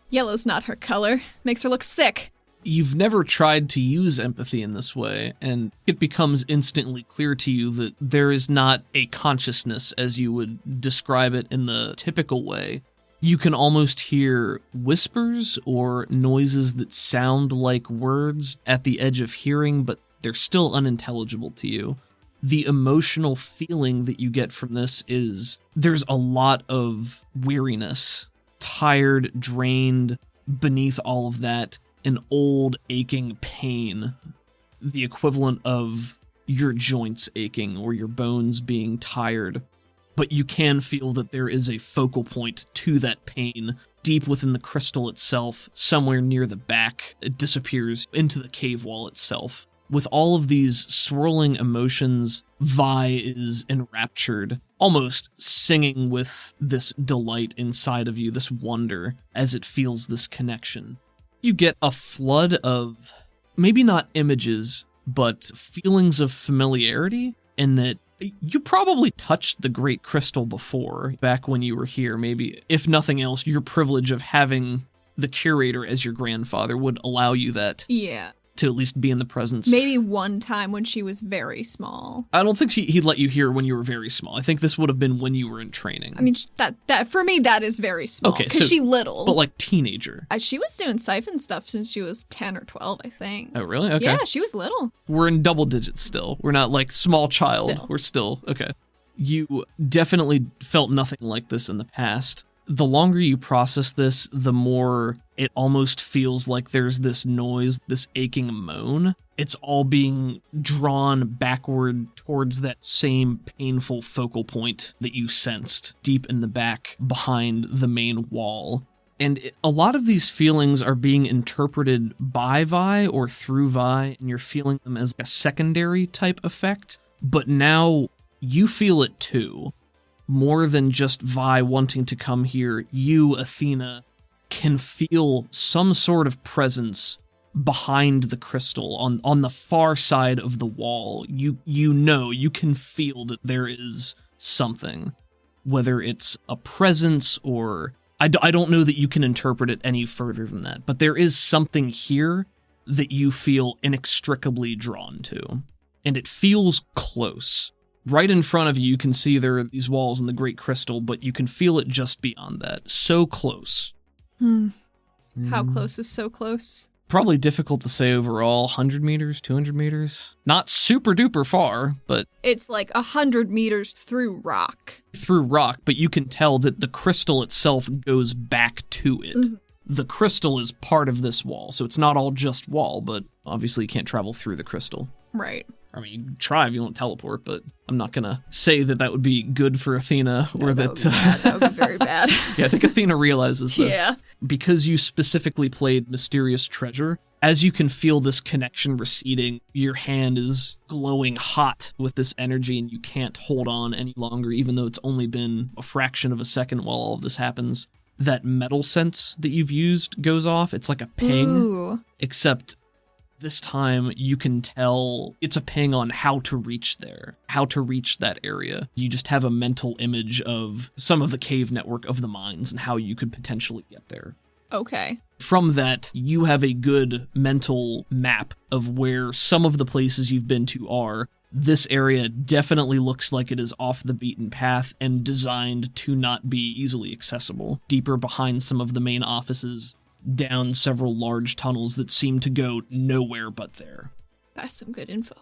Yellow's not her color. Makes her look sick. You've never tried to use empathy in this way, and it becomes instantly clear to you that there is not a consciousness as you would describe it in the typical way. You can almost hear whispers or noises that sound like words at the edge of hearing, but they're still unintelligible to you. The emotional feeling that you get from this is there's a lot of weariness, tired, drained, beneath all of that, an old aching pain, the equivalent of your joints aching or your bones being tired. But you can feel that there is a focal point to that pain deep within the crystal itself, somewhere near the back. It disappears into the cave wall itself. With all of these swirling emotions, Vi is enraptured, almost singing with this delight inside of you, this wonder, as it feels this connection. You get a flood of, maybe not images, but feelings of familiarity, in that you probably touched the Great Crystal before, back when you were here. Maybe, if nothing else, your privilege of having the curator as your grandfather would allow you that. Yeah. To at least be in the presence. Maybe one time when she was very small. I don't think he'd let you hear when you were very small. I think this would have been when you were in training. I mean, that for me, that is very small. Okay, because she's little. But like teenager. She was doing siphon stuff since she was 10 or 12, I think. Oh, really? Okay. Yeah, she was little. We're in double digits still. We're not like small child. Still. We're still, okay. You definitely felt nothing like this in the past. The longer you process this, the more it almost feels like there's this noise, this aching moan. It's all being drawn backward towards that same painful focal point that you sensed deep in the back behind the main wall. And a lot of these feelings are being interpreted by Vi or through Vi, and you're feeling them as a secondary type effect. But now you feel it too. More than just Vi wanting to come here, you, Athena, can feel some sort of presence behind the crystal, on the far side of the wall. You can feel that there is something. Whether it's a presence or... I don't know that you can interpret it any further than that, but there is something here that you feel inextricably drawn to. And it feels close. Right in front of you, you can see there are these walls in the Great Crystal, but you can feel it just beyond that. So close. How close is so close? Probably difficult to say overall. 100 meters, 200 meters. Not super duper far, but... It's like 100 meters through rock. Through rock, but you can tell that the crystal itself goes back to it. Mm-hmm. The crystal is part of this wall, so it's not all just wall, but obviously you can't travel through the crystal. Right. I mean, you can try if you won't teleport, but I'm not going to say that would be good for Athena, or that would be bad. That would be very bad. Yeah, I think Athena realizes this. Yeah. Because you specifically played Mysterious Treasure, as you can feel this connection receding, your hand is glowing hot with this energy, and you can't hold on any longer, even though it's only been a fraction of a second while all of this happens. That metal sense that you've used goes off. It's like a ping, Ooh. Except this time you can tell it's a ping on how to reach there, how to reach that area. You just have a mental image of some of the cave network of the mines and how you could potentially get there. Okay. From that, you have a good mental map of where some of the places you've been to are. This area definitely looks like it is off the beaten path and designed to not be easily accessible. Deeper behind some of the main offices, down several large tunnels that seem to go nowhere but there. That's some good info.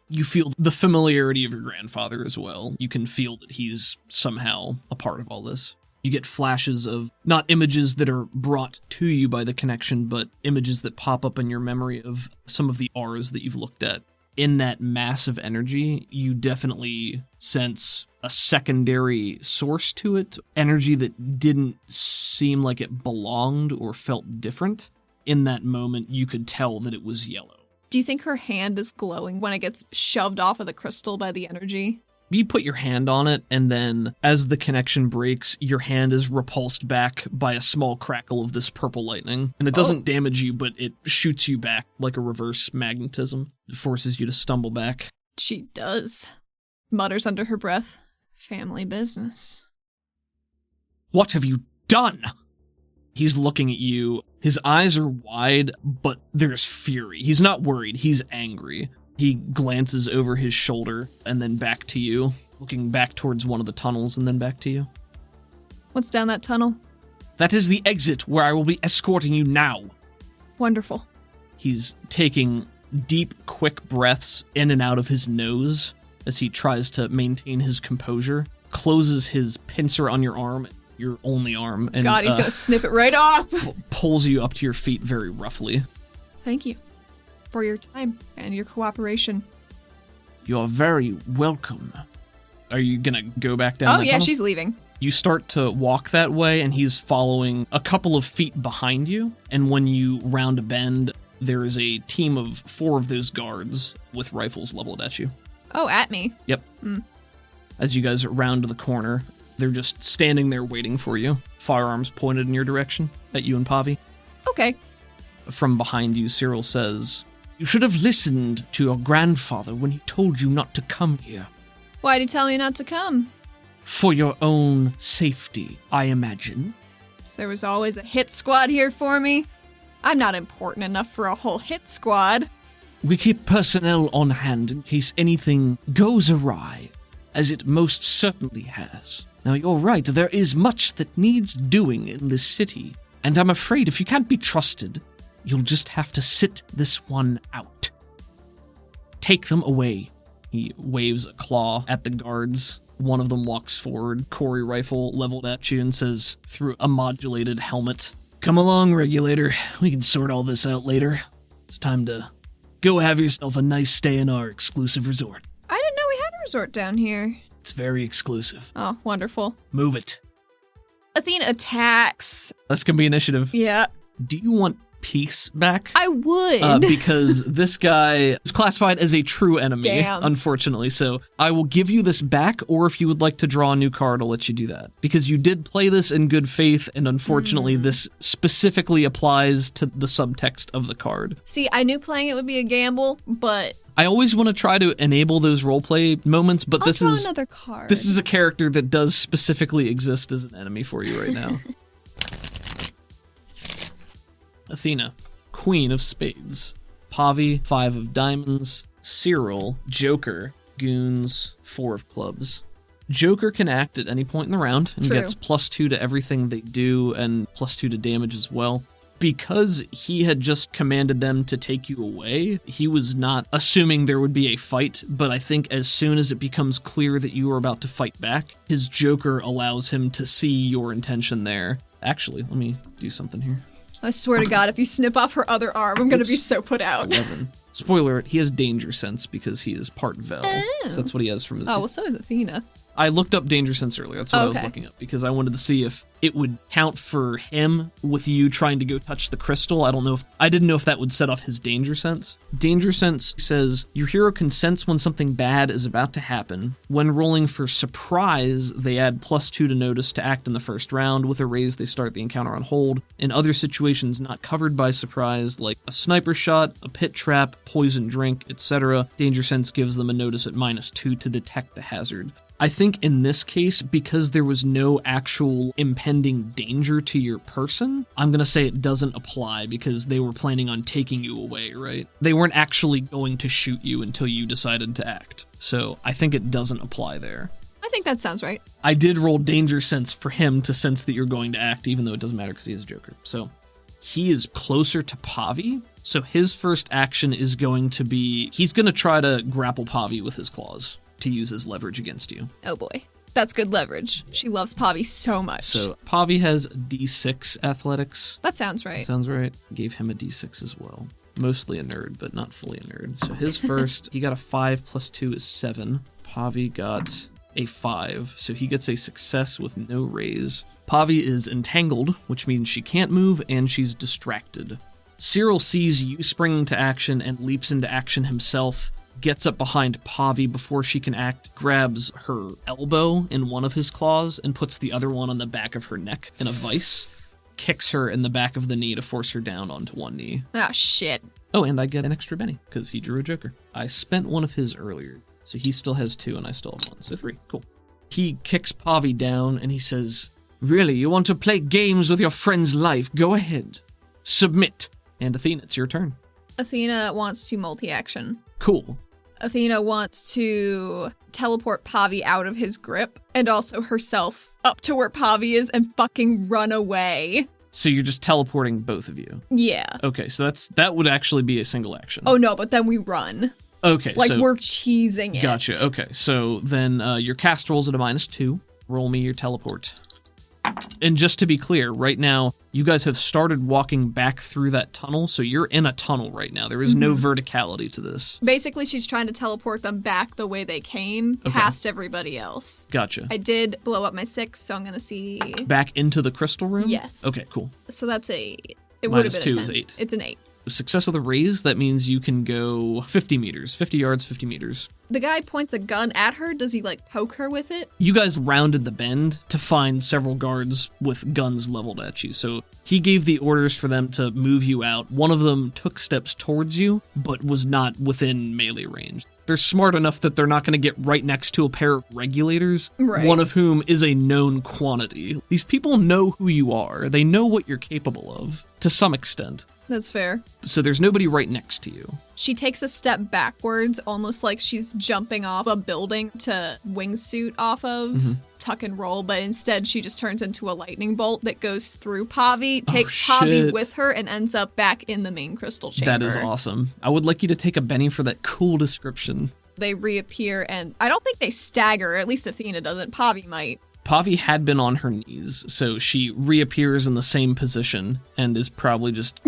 You feel the familiarity of your grandfather as well. You can feel that he's somehow a part of all this. You get flashes of, not images that are brought to you by the connection, but images that pop up in your memory of some of the auras that you've looked at. In that mass of energy, you definitely sense a secondary source to it, energy that didn't seem like it belonged or felt different. In that moment, you could tell that it was yellow. Do you think her hand is glowing when it gets shoved off of the crystal by the energy? You put your hand on it, and then as the connection breaks, your hand is repulsed back by a small crackle of this purple lightning. And it doesn't damage you, but it shoots you back like a reverse magnetism. It forces you to stumble back. She does. Mutters under her breath. Family business. What have you done? He's looking at you. His eyes are wide, but there's fury. He's not worried. He's angry. He glances over his shoulder and then back to you, looking back towards one of the tunnels and then back to you. What's down that tunnel? That is the exit where I will be escorting you now. Wonderful. He's taking deep, quick breaths in and out of his nose as he tries to maintain his composure, closes his pincer on your arm, your only arm, and God, he's gonna snip it right off! Pulls you up to your feet very roughly. Thank you for your time and your cooperation. You're very welcome. Are you gonna go back down that tunnel? She's leaving. You start to walk that way, and he's following a couple of feet behind you, and when you round a bend, there is a team of 4 of those guards with rifles leveled at you. Oh, at me? Yep. As you guys round the corner, they're just standing there waiting for you, firearms pointed in your direction, at you and Pavi. Okay. From behind you, Cyril says, "You should have listened to your grandfather when he told you not to come here." Why'd he tell me not to come? For your own safety, I imagine. So there was always a hit squad here for me? I'm not important enough for a whole hit squad. We keep personnel on hand in case anything goes awry, as it most certainly has. Now, you're right, there is much that needs doing in this city, and I'm afraid if you can't be trusted, you'll just have to sit this one out. Take them away. He waves a claw at the guards. One of them walks forward, Corey rifle leveled at you, and says, through a modulated helmet, "Come along, Regulator. We can sort all this out later. It's time to go have yourself a nice stay in our exclusive resort." I didn't know we had a resort down here. It's very exclusive. Oh, wonderful. Move it. Athena attacks. That's gonna be initiative. Yeah. Do you want peace back? I would. Because this guy is classified as a true enemy, Damn. Unfortunately. So I will give you this back, or if you would like to draw a new card, I'll let you do that. Because you did play this in good faith, and unfortunately this specifically applies to the subtext of the card. See, I knew playing it would be a gamble, but I always want to try to enable those roleplay moments, but I'll draw another card. This is a character that does specifically exist as an enemy for you right now. Athena, Queen of Spades. Pavi, 5 of diamonds. Cyril, Joker, goons, 4 of clubs. Joker can act at any point in the round and gets +2 to everything they do and +2 to damage as well. Because he had just commanded them to take you away, he was not assuming there would be a fight, but I think as soon as it becomes clear that you are about to fight back, his Joker allows him to see your intention there. Actually, let me do something here. I swear to God, if you snip off her other arm, I'm going to be so put out. 11. Spoiler alert, he has danger sense because he is part Vel. Oh. So that's what he has from his... Oh, well, so is Athena. I looked up danger sense earlier. That's what I was looking up because I wanted to see if it would count for him with you trying to go touch the crystal. I didn't know if that would set off his danger sense. Danger sense says your hero can sense when something bad is about to happen. When rolling for surprise, they add +2 to notice to act in the first round. With a raise, they start the encounter on hold. In other situations not covered by surprise, like a sniper shot, a pit trap, poison drink, etc., danger sense gives them a notice at -2 to detect the hazard. I think in this case, because there was no actual impending danger to your person, I'm going to say it doesn't apply because they were planning on taking you away, right? They weren't actually going to shoot you until you decided to act. So I think it doesn't apply there. I think that sounds right. I did roll danger sense for him to sense that you're going to act, even though it doesn't matter because he is a Joker. So he is closer to Pavi. So his first action is going to be, he's going to try to grapple Pavi with his claws to use as leverage against you. Oh boy. That's good leverage. She loves Pavi so much. So Pavi has D6 athletics. That sounds right. Sounds right. Gave him a D6 as well. Mostly a nerd, but not fully a nerd. So his first, he got a 5 + 2 is 7. Pavi got a 5, so he gets a success with no raise. Pavi is entangled, which means she can't move and she's distracted. Cyril sees you springing to action and leaps into action himself, gets up behind Pavi before she can act, grabs her elbow in one of his claws and puts the other one on the back of her neck in a vice, kicks her in the back of the knee to force her down onto one knee. Ah, shit. Oh, and I get an extra Benny because he drew a Joker. I spent one of his earlier, so he still has 2 and I still have 1, so 3. Cool. He kicks Pavi down and he says, "Really, you want to play games with your friend's life? Go ahead. Submit." And Athena, it's your turn. Athena wants to multi-action. Cool. Athena wants to teleport Pavi out of his grip and also herself up to where Pavi is and fucking run away. So you're just teleporting both of you? Yeah. Okay, so that would actually be a single action. Oh no, but then we run. Okay, like so we're cheesing it. Gotcha. Okay, so then your cast rolls at a -2. Roll me your teleport. And just to be clear, right now, you guys have started walking back through that tunnel, so you're in a tunnel right now. There is no verticality to this. Basically, she's trying to teleport them back the way they came, past everybody else. Gotcha. I did blow up my 6, so I'm going to see... Back into the crystal room? Yes. Okay, cool. So that's a... It would have been -2 a 10. is 8. It's an 8. Success with a raise, that means you can go 50 meters. 50 yards, 50 meters. The guy points a gun at her. Does he, like, poke her with it? You guys rounded the bend to find several guards with guns leveled at you. So he gave the orders for them to move you out. One of them took steps towards you, but was not within melee range. They're smart enough that they're not going to get right next to a pair of regulators, right. One of whom is a known quantity. These people know who you are. They know what you're capable of, to some extent. That's fair. So there's nobody right next to you. She takes a step backwards, almost like she's jumping off a building to wingsuit off of, tuck and roll, but instead she just turns into a lightning bolt that goes through Pavi, takes Pavi with her, and ends up back in the main crystal chamber. That is awesome. I would like you to take a Benny for that cool description. They reappear, and I don't think they stagger, at least Athena doesn't. Pavi might. Pavi had been on her knees, so she reappears in the same position and is probably just...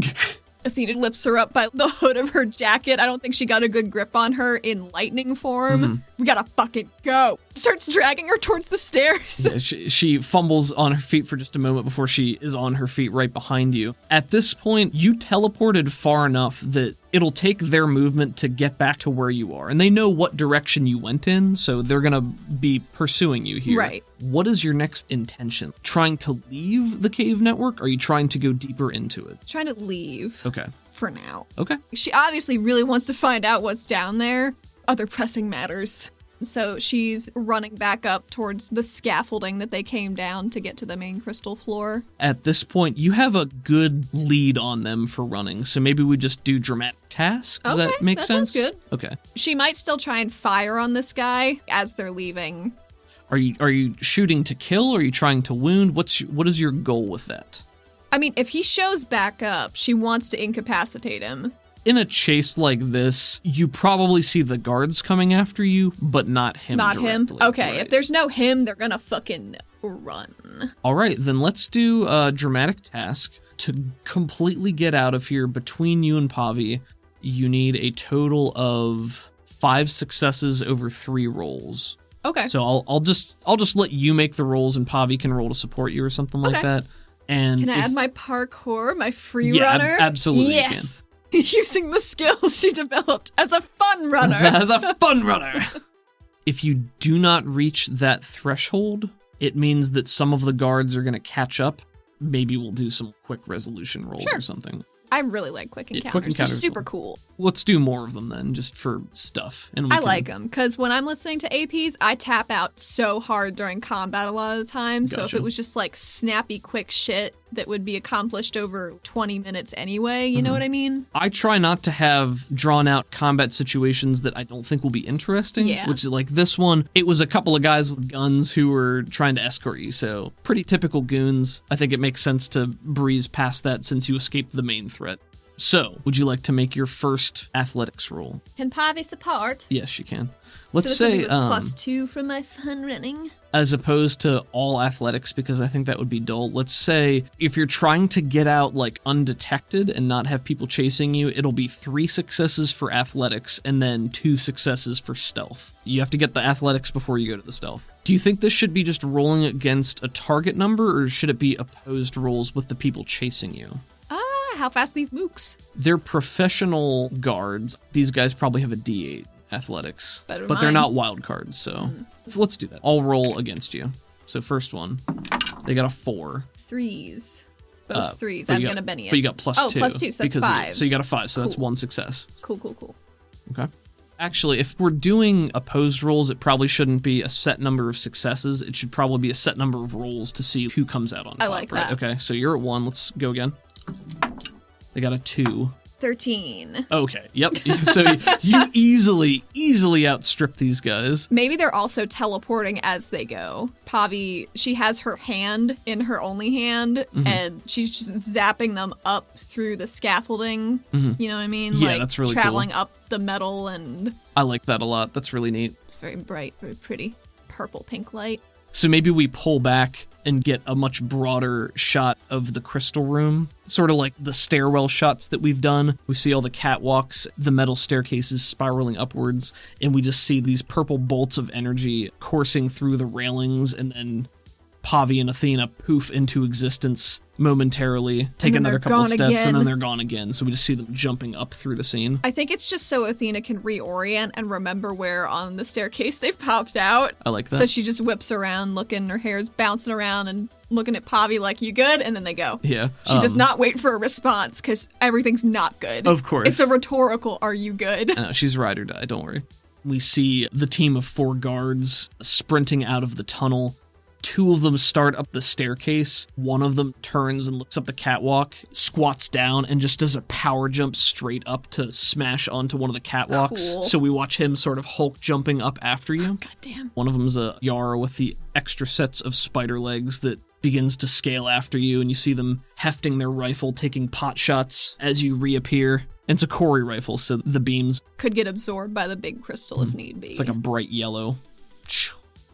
Athena lifts her up by the hood of her jacket. I don't think she got a good grip on her in lightning form. We gotta fucking go. Starts dragging her towards the stairs. Yeah, she fumbles on her feet for just a moment before she is on her feet right behind you. At this point, you teleported far enough that it'll take their movement to get back to where you are. And they know what direction you went in, so they're gonna be pursuing you here. Right. What is your next intention? Trying to leave the cave network? Or are you trying to go deeper into it? Trying to leave. Okay. For now. Okay. She obviously really wants to find out what's down there. Other pressing matters. So she's running back up towards the scaffolding that they came down to get to the main crystal floor. At this point, you have a good lead on them for running, so maybe we just do dramatic tasks? Does that make sense? Sounds good. Okay. She might still try and fire on this guy as they're leaving. Are you shooting to kill, or are you trying to wound? What is your goal with that? I mean, if he shows back up, she wants to incapacitate him. In a chase like this, you probably see the guards coming after you, but not him directly. Okay, right? If there's no him, they're gonna fucking run. All right, then let's do a dramatic task. To completely get out of here between you and Pavi, you need a total of 5 successes over 3 rolls. Okay. So I'll just let you make the rolls, and Pavi can roll to support you or something like that. And can I add my parkour, my free runner? Absolutely. Yes. Using the skills she developed as a fun runner. As a fun runner. If you do not reach that threshold, it means that some of the guards are going to catch up. Maybe we'll do some quick resolution rolls or something. I really like quick encounters. They're super cool. Let's do more of them then, just for stuff. And I like them, because when I'm listening to APs, I tap out so hard during combat a lot of the time. So if it was just like snappy, quick shit that would be accomplished over 20 minutes anyway, you know what I mean? I try not to have drawn out combat situations that I don't think will be interesting. Yeah. Which is like this one, it was a couple of guys with guns who were trying to escort you. So pretty typical goons. I think it makes sense to breeze past that since you escaped the main threat. So, would you like to make your first athletics roll? Can Pavi support? Yes, you can. Let's so this say would be with +2 for my fun running. As opposed to all athletics, because I think that would be dull. Let's say if you're trying to get out like undetected and not have people chasing you, it'll be 3 successes for athletics and then 2 successes for stealth. You have to get the athletics before you go to the stealth. Do you think this should be just rolling against a target number, or should it be opposed rolls with the people chasing you? How fast these mooks? They're professional guards. These guys probably have a D8 athletics, Better but they're not wild cards, so let's do that. I'll roll against you. So first one, they got a 4. 3s. Both 3s. I'm going to Benny it. But you got +2. Oh, +2, so that's 5. So you got a 5, so that's 1 success. Cool. Okay. Actually, if we're doing opposed rolls, it probably shouldn't be a set number of successes. It should probably be a set number of rolls to see who comes out on top. I like right? that. Okay, so you're at 1. Let's go again. They got a 2. 13. Okay, yep. So you easily outstrip these guys. Maybe they're also teleporting as they go. Pavi, she has her hand in her only hand, and she's just zapping them up through the scaffolding. You know what I mean? Yeah, like, that's really traveling cool. up the metal, and I like that a lot. That's really neat. it's very bright, very pretty. Purple, pink light. So maybe we pull back and get a much broader shot of the crystal room, sort of like the stairwell shots that we've done. We see all the catwalks, the metal staircases spiraling upwards, and we just see these purple bolts of energy coursing through the railings, and then Pavi and Athena poof into existence momentarily, take another couple steps, and then they're gone again. So we just see them jumping up through the scene. I think it's just so Athena can reorient and remember where on the staircase they've popped out. I like that. So she just whips around, looking, her hair's bouncing around and looking at Pavi like, you good? And then they go. Yeah. She does not wait for a response because everything's not good. Of course. It's a rhetorical, are you good? She's ride or die, don't worry. We see the team of 4 guards sprinting out of the tunnel. 2 of them start up the staircase. 1 of them turns and looks up the catwalk, squats down, and just does a power jump straight up to smash onto one of the catwalks. Cool. So we watch him sort of Hulk jumping up after you. Goddamn. One of them's a Yara with the extra sets of spider legs that begins to scale after you, and you see them hefting their rifle, taking pot shots as you reappear. And it's a Corey rifle, so the beams Could get absorbed by the big crystal if need be. It's like a bright yellow.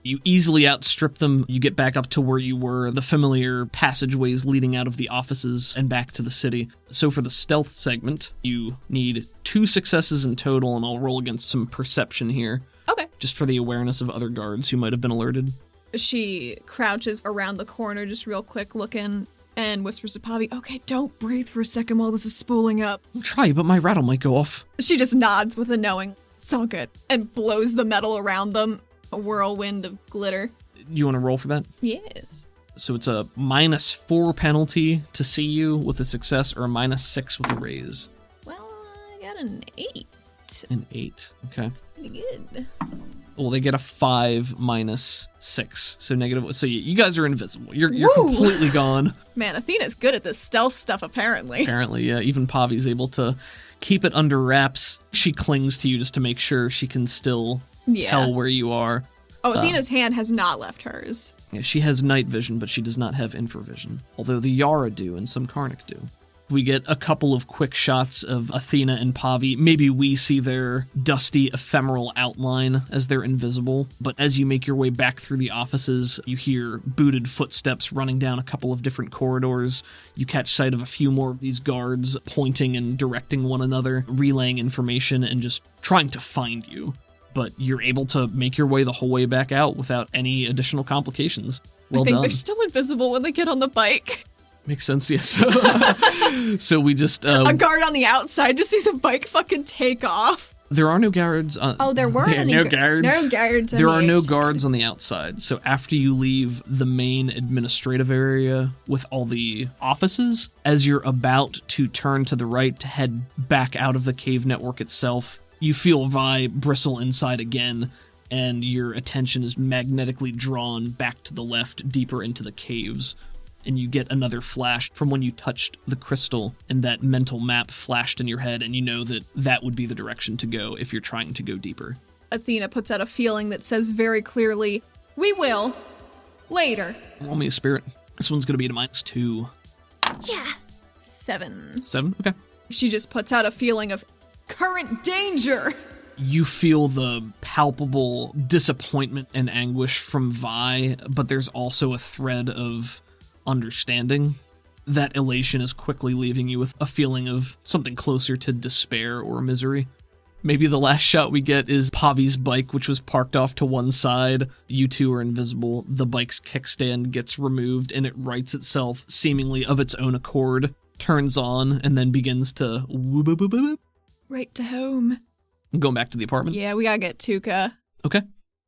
You easily outstrip them. You get back up to where you were, the familiar passageways leading out of the offices and back to the city. So for the stealth segment, you need 2 successes in total, and I'll roll against some perception here. Okay. Just for the awareness of other guards who might have been alerted. She crouches around the corner just real quick looking and whispers to Pavi, okay, don't breathe for a second while this is spooling up. I'll try, but my rattle might go off. She just nods with a knowing, it's all good, and blows the metal around them. A whirlwind of glitter. You want to roll for that? Yes. So it's a -4 penalty to see you with a success, or a -6 with a raise. Well, I got an 8. An 8. Okay. Pretty good. Well, they get a 5 minus 6, so negative. So you guys are invisible. You're completely gone. Man, Athena's good at this stealth stuff, apparently. Apparently, yeah. Even Pavi's able to keep it under wraps. She clings to you just to make sure she can still tell where you are. Oh, Athena's hand has not left hers. Yeah, she has night vision, but she does not have infravision. Although the Yara do and some Karnak do. We get a couple of quick shots of Athena and Pavi. Maybe we see their dusty, ephemeral outline as they're invisible. But as you make your way back through the offices, you hear booted footsteps running down a couple of different corridors. You catch sight of a few more of these guards pointing and directing one another, relaying information, and just trying to find you. But you're able to make your way the whole way back out without any additional complications. Well I think done. they're still invisible when they get on the bike. Makes sense, yes. So we just... a guard on the outside just sees a bike fucking take off. There are no guards on... Oh, there weren't any guards. No guards. There are no guards on the outside. So after you leave the main administrative area with all the offices, as you're about to turn to the right to head back out of the cave network itself, you feel Vi bristle inside again, and your attention is magnetically drawn back to the left, deeper into the caves. And you get another flash from when you touched the crystal, and that mental map flashed in your head, and you know that that would be the direction to go if you're trying to go deeper. Athena puts out a feeling that says very clearly, "We will. Later." Roll me a spirit. This one's going to be a -2. Yeah. 7. 7? Okay. She just puts out a feeling of current danger. You feel the palpable disappointment and anguish from Vi, but there's also a thread of understanding. That elation is quickly leaving you with a feeling of something closer to despair or misery. Maybe the last shot we get is Pavi's bike, which was parked off to one side. You two are invisible. The bike's kickstand gets removed, and it rights itself, seemingly of its own accord, turns on, and then begins to whoop, whoop, whoop, whoop. Right to home. Going back to the apartment? Yeah, we gotta get Tuka. Okay.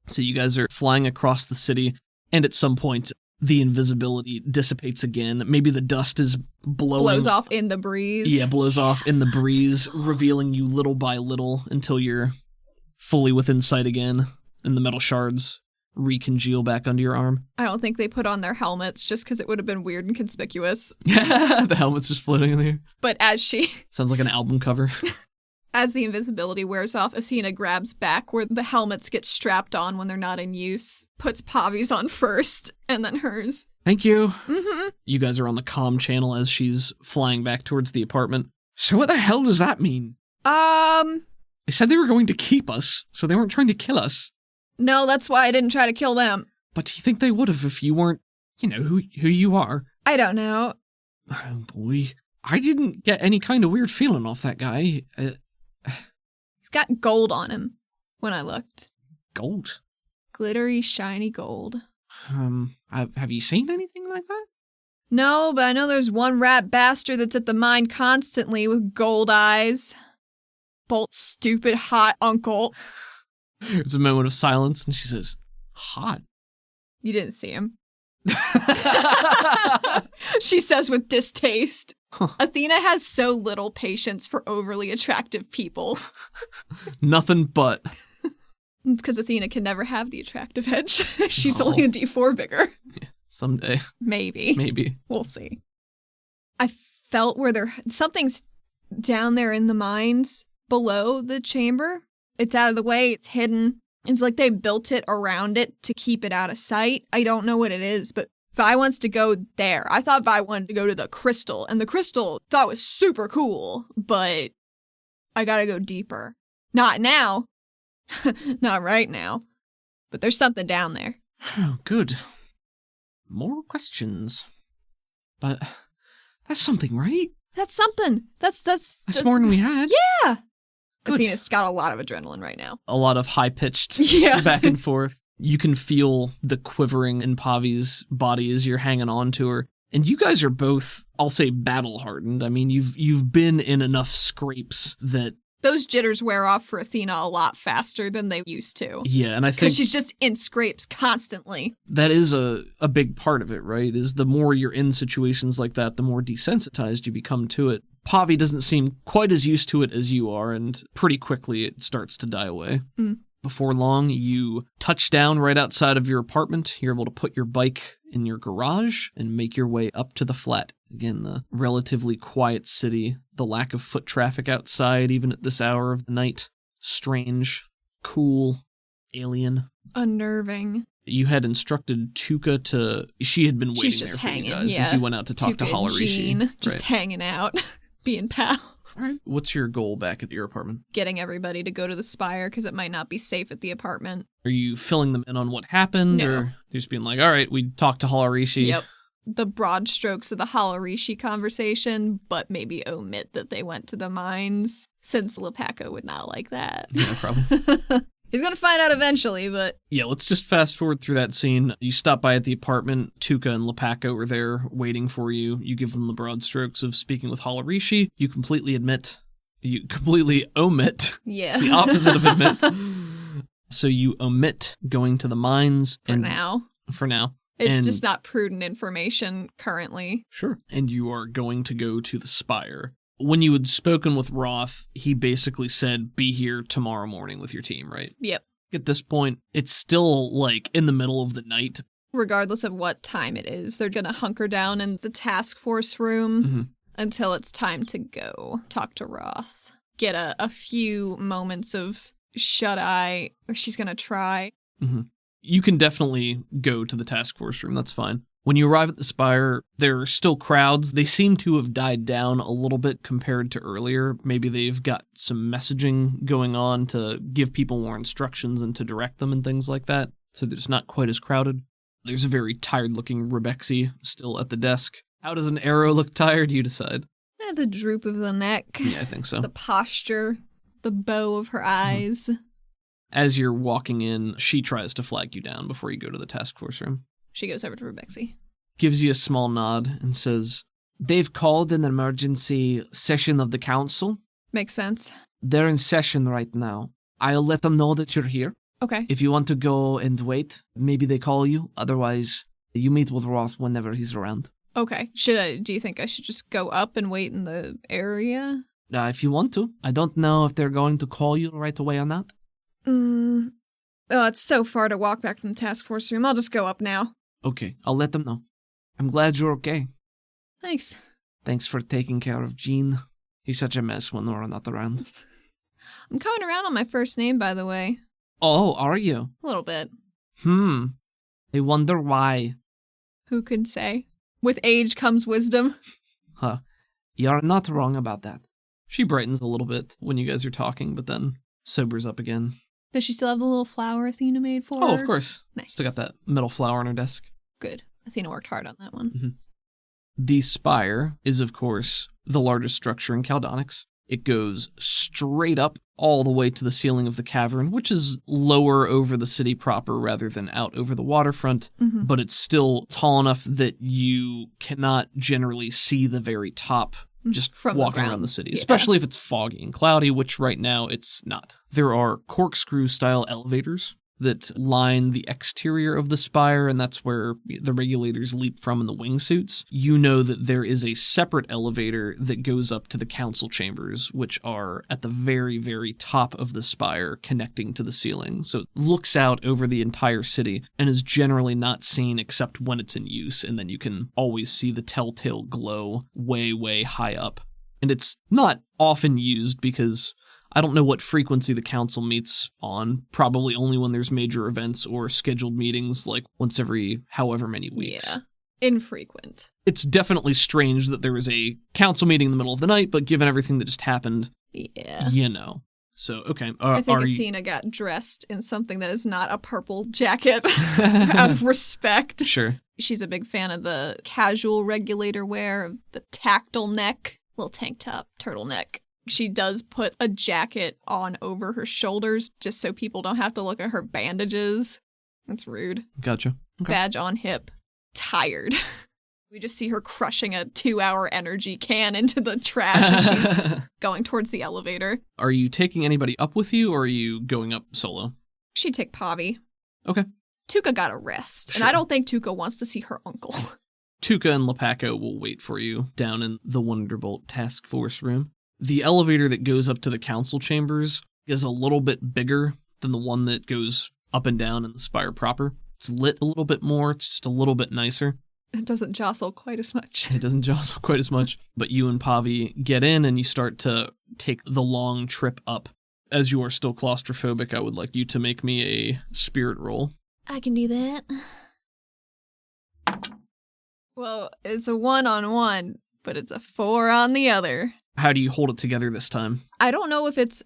So you guys are flying across the city, and at some point, the invisibility dissipates again. Maybe the dust is blows off in the breeze. Yeah, blows off in the breeze, revealing you little by little until you're fully within sight again, and the metal shards recongeal back under your arm. I don't think they put on their helmets just because it would have been weird and conspicuous. The helmet's just floating in the air. But as Sounds like an album cover. As the invisibility wears off, Athena grabs back where the helmets get strapped on when they're not in use, puts Pavi's on first, and then hers. Thank you. Mm-hmm. You guys are on the comm channel as she's flying back towards the apartment. So what the hell does that mean? They said they were going to keep us, so they weren't trying to kill us. No, that's why I didn't try to kill them. But do you think they would have if you weren't, who you are? I don't know. Oh, boy. I didn't get any kind of weird feeling off that guy. He's got gold on him when I looked. Gold? Glittery, shiny gold. Have you seen anything like that? No, but I know there's one rat bastard that's at the mine constantly with gold eyes. Bolt's stupid hot uncle. There's a moment of silence, and she says, hot? You didn't see him. She says with distaste. Huh. Athena has so little patience for overly attractive people. Nothing but. It's because Athena can never have the attractive edge. She's only a D4 bigger. Yeah, someday. Maybe. We'll see. I felt where something's down there in the mines below the chamber. It's out of the way. It's hidden. It's like they built it around it to keep it out of sight. I don't know what it is, but Vi wants to go there. I thought Vi wanted to go to the crystal, and the crystal thought was super cool, but I gotta go deeper. Not now. Not right now. But there's something down there. Oh, good. More questions. But that's something, right? That's something. That's more than we had. Yeah. Good. Athena's got a lot of adrenaline right now. A lot of high-pitched back and forth. You can feel the quivering in Pavi's body as you're hanging on to her. And you guys are both, I'll say, battle-hardened. I mean, you've been in enough scrapes that... Those jitters wear off for Athena a lot faster than they used to. Yeah, and I think... Because she's just in scrapes constantly. That is a big part of it, right? Is the more you're in situations like that, the more desensitized you become to it. Pavi doesn't seem quite as used to it as you are, and pretty quickly it starts to die away. Mm. Before long, you touch down right outside of your apartment. You're able to put your bike in your garage and make your way up to the flat. Again, the relatively quiet city, the lack of foot traffic outside, even at this hour of the night. Strange, cool, alien. Unnerving. You had instructed Tuka to... She had been waiting She's just there hanging, for you guys yeah. as you went out to talk to Tuka and Halarishi. Jean, just Right. hanging out, being pals. All right. What's your goal back at your apartment? Getting everybody to go to the Spire because it might not be safe at the apartment. Are you filling them in on what happened? No. Or you're just being like, all right, we talked to Halarishi. Yep. The broad strokes of the Halarishi conversation, but maybe omit that they went to the mines, since Lepaco would not like that. No problem. He's going to find out eventually, but... Yeah, let's just fast forward through that scene. You stop by at the apartment. Tuka and Lepaco are there waiting for you. You give them the broad strokes of speaking with Halarishi. You completely omit. Yeah. It's the opposite of admit. So you omit going to the mines. For now. For now. It's And- just not prudent information currently. Sure. And you are going to go to the Spire. When you had spoken with Roth, he basically said, be here tomorrow morning with your team, right? Yep. At this point, it's still, like, in the middle of the night. Regardless of what time it is, they're going to hunker down in the task force room Mm-hmm. until it's time to go talk to Roth. Get a few moments of shut-eye, or she's going to try. Mm-hmm. You can definitely go to the task force room. That's fine. When you arrive at the Spire, there are still crowds. They seem to have died down a little bit compared to earlier. Maybe they've got some messaging going on to give people more instructions and to direct them and things like that. So that it's not quite as crowded. There's a very tired-looking Rebexy still at the desk. How does an arrow look tired, you decide? The droop of the neck. Yeah, I think so. The posture. The bow of her eyes. As you're walking in, she tries to flag you down before you go to the task force room. She goes over to Rebexy. Gives you a small nod and says, they've called an emergency session of the council. Makes sense. They're in session right now. I'll let them know that you're here. Okay. If you want to go and wait, maybe they call you. Otherwise, you meet with Roth whenever he's around. Okay. Do you think I should just go up and wait in the area? If you want to. I don't know if they're going to call you right away or not. Oh, it's so far to walk back from the task force room. I'll just go up now. Okay, I'll let them know. I'm glad you're okay. Thanks. Thanks for taking care of Gene. He's such a mess when we're not around. I'm coming around on my first name, by the way. Oh, are you? A little bit. I wonder why. Who could say? With age comes wisdom. Huh. You're not wrong about that. She brightens a little bit when you guys are talking, but then sobers up again. Does she still have the little flower Athena made for her? Oh, of course. Nice. Still got that metal flower on her desk. Good. Athena worked hard on that one. Mm-hmm. The Spire is, of course, the largest structure in Caldonix. It goes straight up all the way to the ceiling of the cavern, which is lower over the city proper rather than out over the waterfront, Mm-hmm. but it's still tall enough that you cannot generally see the very top just From the walking ground. around the city, Yeah. especially if it's foggy and cloudy, which right now it's not. There are corkscrew-style elevators that line the exterior of the spire, and that's where the regulators leap from in the wingsuits. You know that there is a separate elevator that goes up to the council chambers, which are at the very, very top of the spire, connecting to the ceiling. So it looks out over the entire city and is generally not seen except when it's in use, and then you can always see the telltale glow way, way high up. And it's not often used because I don't know what frequency the council meets on, probably only when there's major events or scheduled meetings, like once every however many weeks. Yeah. Infrequent. It's definitely strange that there was a council meeting in the middle of the night, but given everything that just happened, Yeah. you know. So, okay. I think Athena got dressed in something that is not a purple jacket out of respect. Sure. She's a big fan of the casual regulator wear, of the tactile neck, little tank top, turtleneck. She does put a jacket on over her shoulders just so people don't have to look at her bandages. That's rude. Gotcha. Okay. Badge on hip. Tired. We just see her crushing a 2-hour energy can into the trash as she's going towards the elevator. Are you taking anybody up with you, or are you going up solo? She'd take Pavi. Okay. Tuka got a rest, and Sure. I don't think Tuka wants to see her uncle. Tuka and Lepaco will wait for you down in the Wonderbolt task force room. The elevator that goes up to the council chambers is a little bit bigger than the one that goes up and down in the spire proper. It's lit a little bit more. It's just a little bit nicer. It doesn't jostle quite as much. It doesn't jostle quite as much. But you and Pavi get in and you start to take the long trip up. As you are still claustrophobic, I would like you to make me a spirit roll. I can do that. Well, it's a 1-on-1, but it's a 4 on the other. How do you hold it together this time? I don't know if it's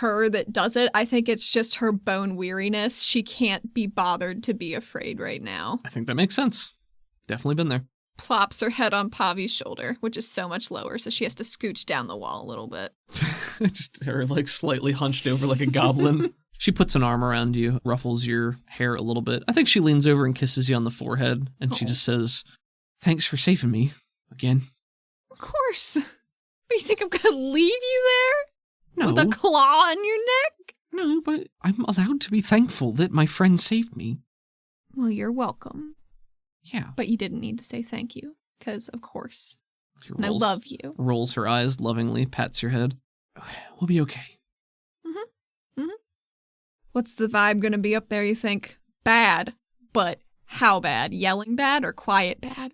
her that does it. I think it's just her bone weariness. She can't be bothered to be afraid right now. I think that makes sense. Definitely been there. Plops her head on Pavi's shoulder, which is so much lower, so she has to scooch down the wall a little bit. Just her, like, slightly hunched over like a goblin. She puts an arm around you, ruffles your hair a little bit. I think she leans over and kisses you on the forehead, and she just says, "Thanks for saving me again." Of course. What, do you think I'm gonna leave you there? No. With a claw on your neck? No, but I'm allowed to be thankful that my friend saved me. Well, you're welcome. Yeah. But you didn't need to say thank you, because of course. She And I love you. Rolls her eyes lovingly, pats your head. We'll be okay. What's the vibe gonna be up there, you think? Bad. But how bad? Yelling bad or quiet bad?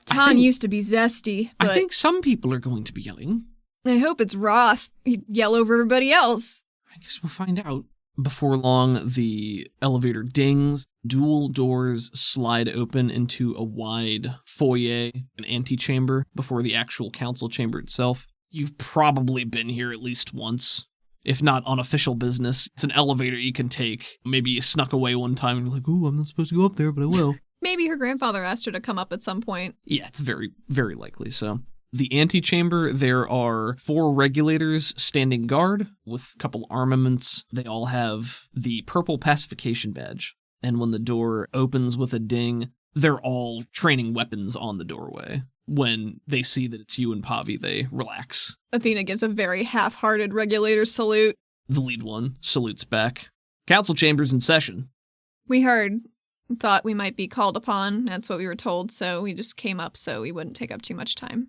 Tan used to be zesty, but I think some people are going to be yelling. I hope it's Roth. He'd yell over everybody else. I guess we'll find out. Before long, the elevator dings, dual doors slide open into a wide foyer, an antechamber, before the actual council chamber itself. You've probably been here at least once, if not on official business. It's an elevator you can take. Maybe you snuck away one time and you're like, ooh, I'm not supposed to go up there, but I will. Maybe her grandfather asked her to come up at some point. Yeah, it's very, very likely so. The antechamber, there are 4 regulators standing guard with a couple armaments. They all have the purple pacification badge. And when the door opens with a ding, they're all training weapons on the doorway. When they see that it's you and Pavi, they relax. Athena gives a very half-hearted regulator salute. The lead one salutes back. Council chamber's in session. We heard. Thought we might be called upon. That's what we were told, so we just came up so we wouldn't take up too much time.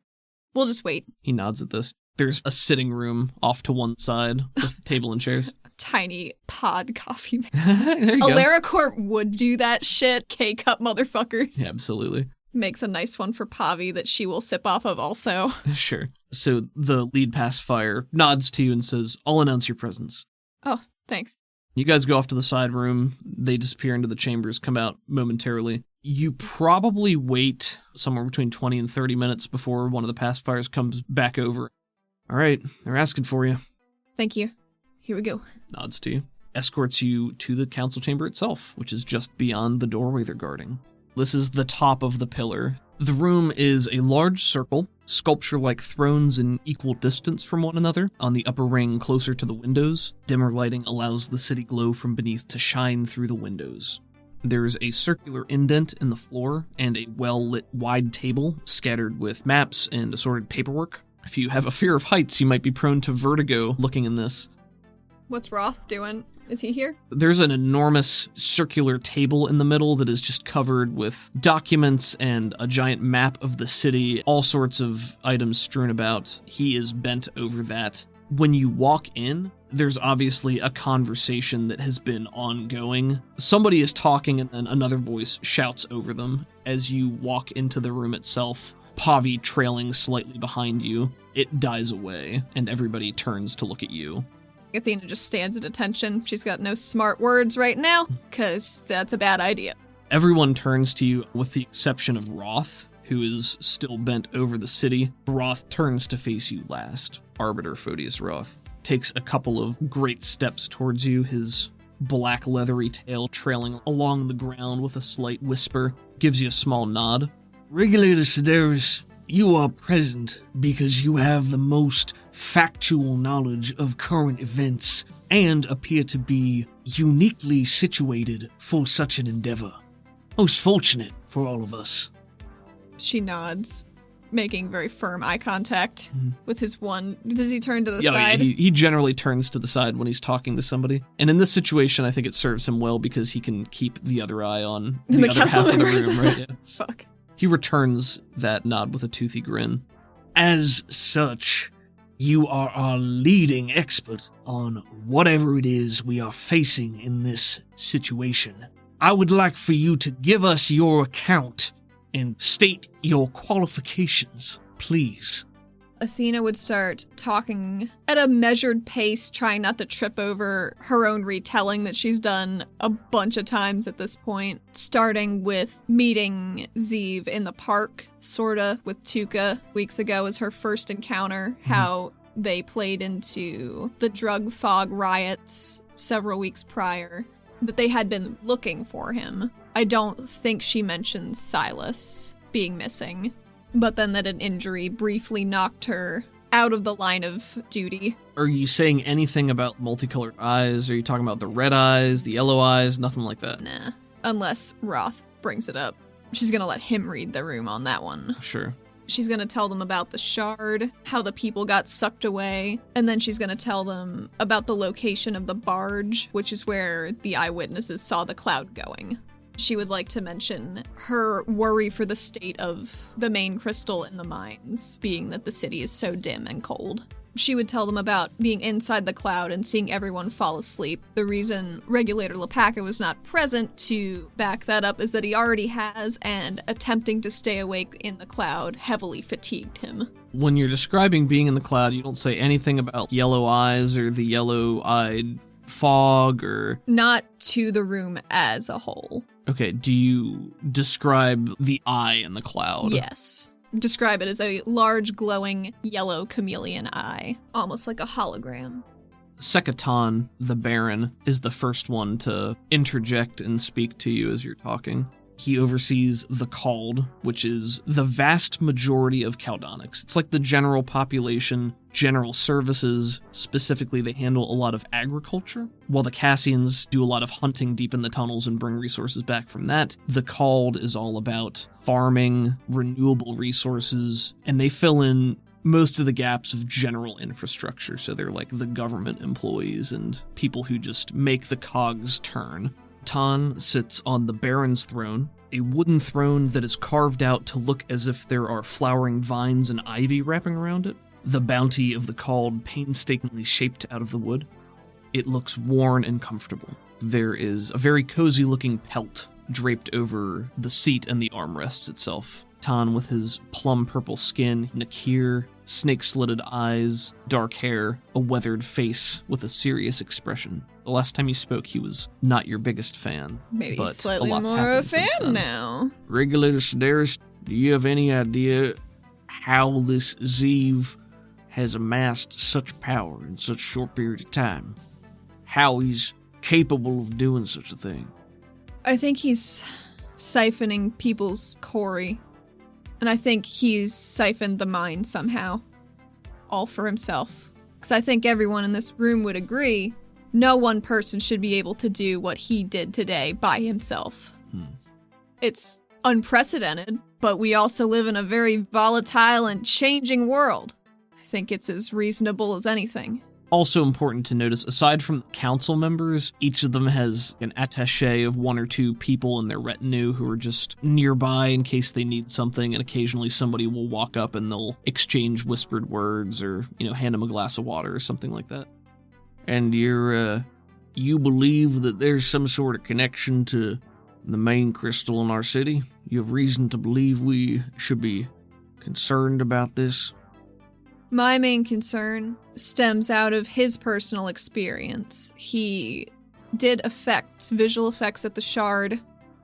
We'll just wait. He nods at this. There's a sitting room off to one side with a table and chairs. A tiny pod coffee. There you go. Alaricorp would do that shit. K-cup motherfuckers. Yeah, absolutely. Makes a nice one for Pavi that she will sip off of also. Sure. So the lead pacifier nods to you and says, "I'll announce your presence." Oh, thanks. You guys go off to the side room. They disappear into the chambers, come out momentarily. You probably wait somewhere between 20 and 30 minutes before one of the pacifiers comes back over. All right, they're asking for you. Thank you. Here we go. Nods to you. Escorts you to the council chamber itself, which is just beyond the doorway they're guarding. This is the top of the pillar. The room is a large circle, sculpture-like thrones in equal distance from one another, on the upper ring closer to the windows. Dimmer lighting allows the city glow from beneath to shine through the windows. There's a circular indent in the floor and a well-lit wide table scattered with maps and assorted paperwork. If you have a fear of heights, you might be prone to vertigo looking in this. What's Roth doing? Is he here? There's an enormous circular table in the middle that is just covered with documents and a giant map of the city, all sorts of items strewn about. He is bent over that. When you walk in, there's obviously a conversation that has been ongoing. Somebody is talking and then another voice shouts over them. As you walk into the room itself, Pavi trailing slightly behind you, it dies away and everybody turns to look at you. Athena just stands at attention. She's got no smart words right now, because that's a bad idea. Everyone turns to you with the exception of Roth, who is still bent over the city. Roth turns to face you last. Arbiter Photius Roth takes a couple of great steps towards you, his black leathery tail trailing along the ground with a slight whisper, gives you a small nod. Regulator Sedaris, you are present because you have the most factual knowledge of current events and appear to be uniquely situated for such an endeavor. Most fortunate for all of us. She nods, making very firm eye contact with his one. Does he turn to the side? Yeah, he generally turns to the side when he's talking to somebody. And in this situation, I think it serves him well because he can keep the other eye on the other half of the room, right? Yeah. Fuck. He returns that nod with a toothy grin. As such, You are our leading expert on whatever it is we are facing in this situation. I would like for you to give us your account and state your qualifications, please. Athena would start talking at a measured pace, trying not to trip over her own retelling that she's done a bunch of times at this point, starting with meeting Zeev in the park, sorta, with Tuka weeks ago as her first encounter, how they played into the drug fog riots several weeks prior, that they had been looking for him. I don't think she mentions Silas being missing, but then that an injury briefly knocked her out of the line of duty. Are you saying anything about multicolored eyes? Are you talking about the red eyes, the yellow eyes, nothing like that? Nah, unless Roth brings it up. She's gonna let him read the room on that one. Sure. She's gonna tell them about the shard, how the people got sucked away, and then she's gonna tell them about the location of the barge, which is where the eyewitnesses saw the cloud going. She would like to mention her worry for the state of the main crystal in the mines, being that the city is so dim and cold. She would tell them about being inside the cloud and seeing everyone fall asleep. The reason Regulator Lepaka was not present to back that up is that he already has, and attempting to stay awake in the cloud heavily fatigued him. When you're describing being in the cloud, you don't say anything about yellow eyes or the yellow-eyed fog or... Not to the room as a whole. Okay, do you describe the eye in the cloud? Yes. Describe it as a large, glowing, yellow chameleon eye, almost like a hologram. Sekatan, the Baron, is the first one to interject and speak to you as you're talking. He oversees the Called, which is the vast majority of Caldonics. It's like the general population, general services. Specifically, they handle a lot of agriculture, while the Cassians do a lot of hunting deep in the tunnels and bring resources back from that. The Called is all about farming, renewable resources, and they fill in most of the gaps of general infrastructure. So they're like the government employees and people who just make the cogs turn. Tan sits on the Baron's throne, a wooden throne that is carved out to look as if there are flowering vines and ivy wrapping around it. The bounty of the Called painstakingly shaped out of the wood. It looks worn and comfortable. There is a very cozy-looking pelt draped over the seat and the armrests itself. Tan with his plum-purple skin, Nakir, snake-slitted eyes, dark hair, a weathered face with a serious expression. The last time you spoke, he was not your biggest fan. Maybe but he's slightly a lot's more happened a since fan then. now. Regulator Sedaris, do you have any idea how this Zeev has amassed such power in such a short period of time? How he's capable of doing such a thing? I think he's siphoning people's Corey. And I think he's siphoned the mind somehow. All for himself. Because I think everyone in this room would agree, no one person should be able to do what he did today by himself. It's unprecedented, but we also live in a very volatile and changing world. I think it's as reasonable as anything. Also important to notice, aside from council members, each of them has an attaché of one or two people in their retinue who are just nearby in case they need something, and occasionally somebody will walk up and they'll exchange whispered words or, hand them a glass of water or something like that. And you believe that there's some sort of connection to the main crystal in our city? You have reason to believe we should be concerned about this? My main concern stems out of his personal experience. He did visual effects at the Shard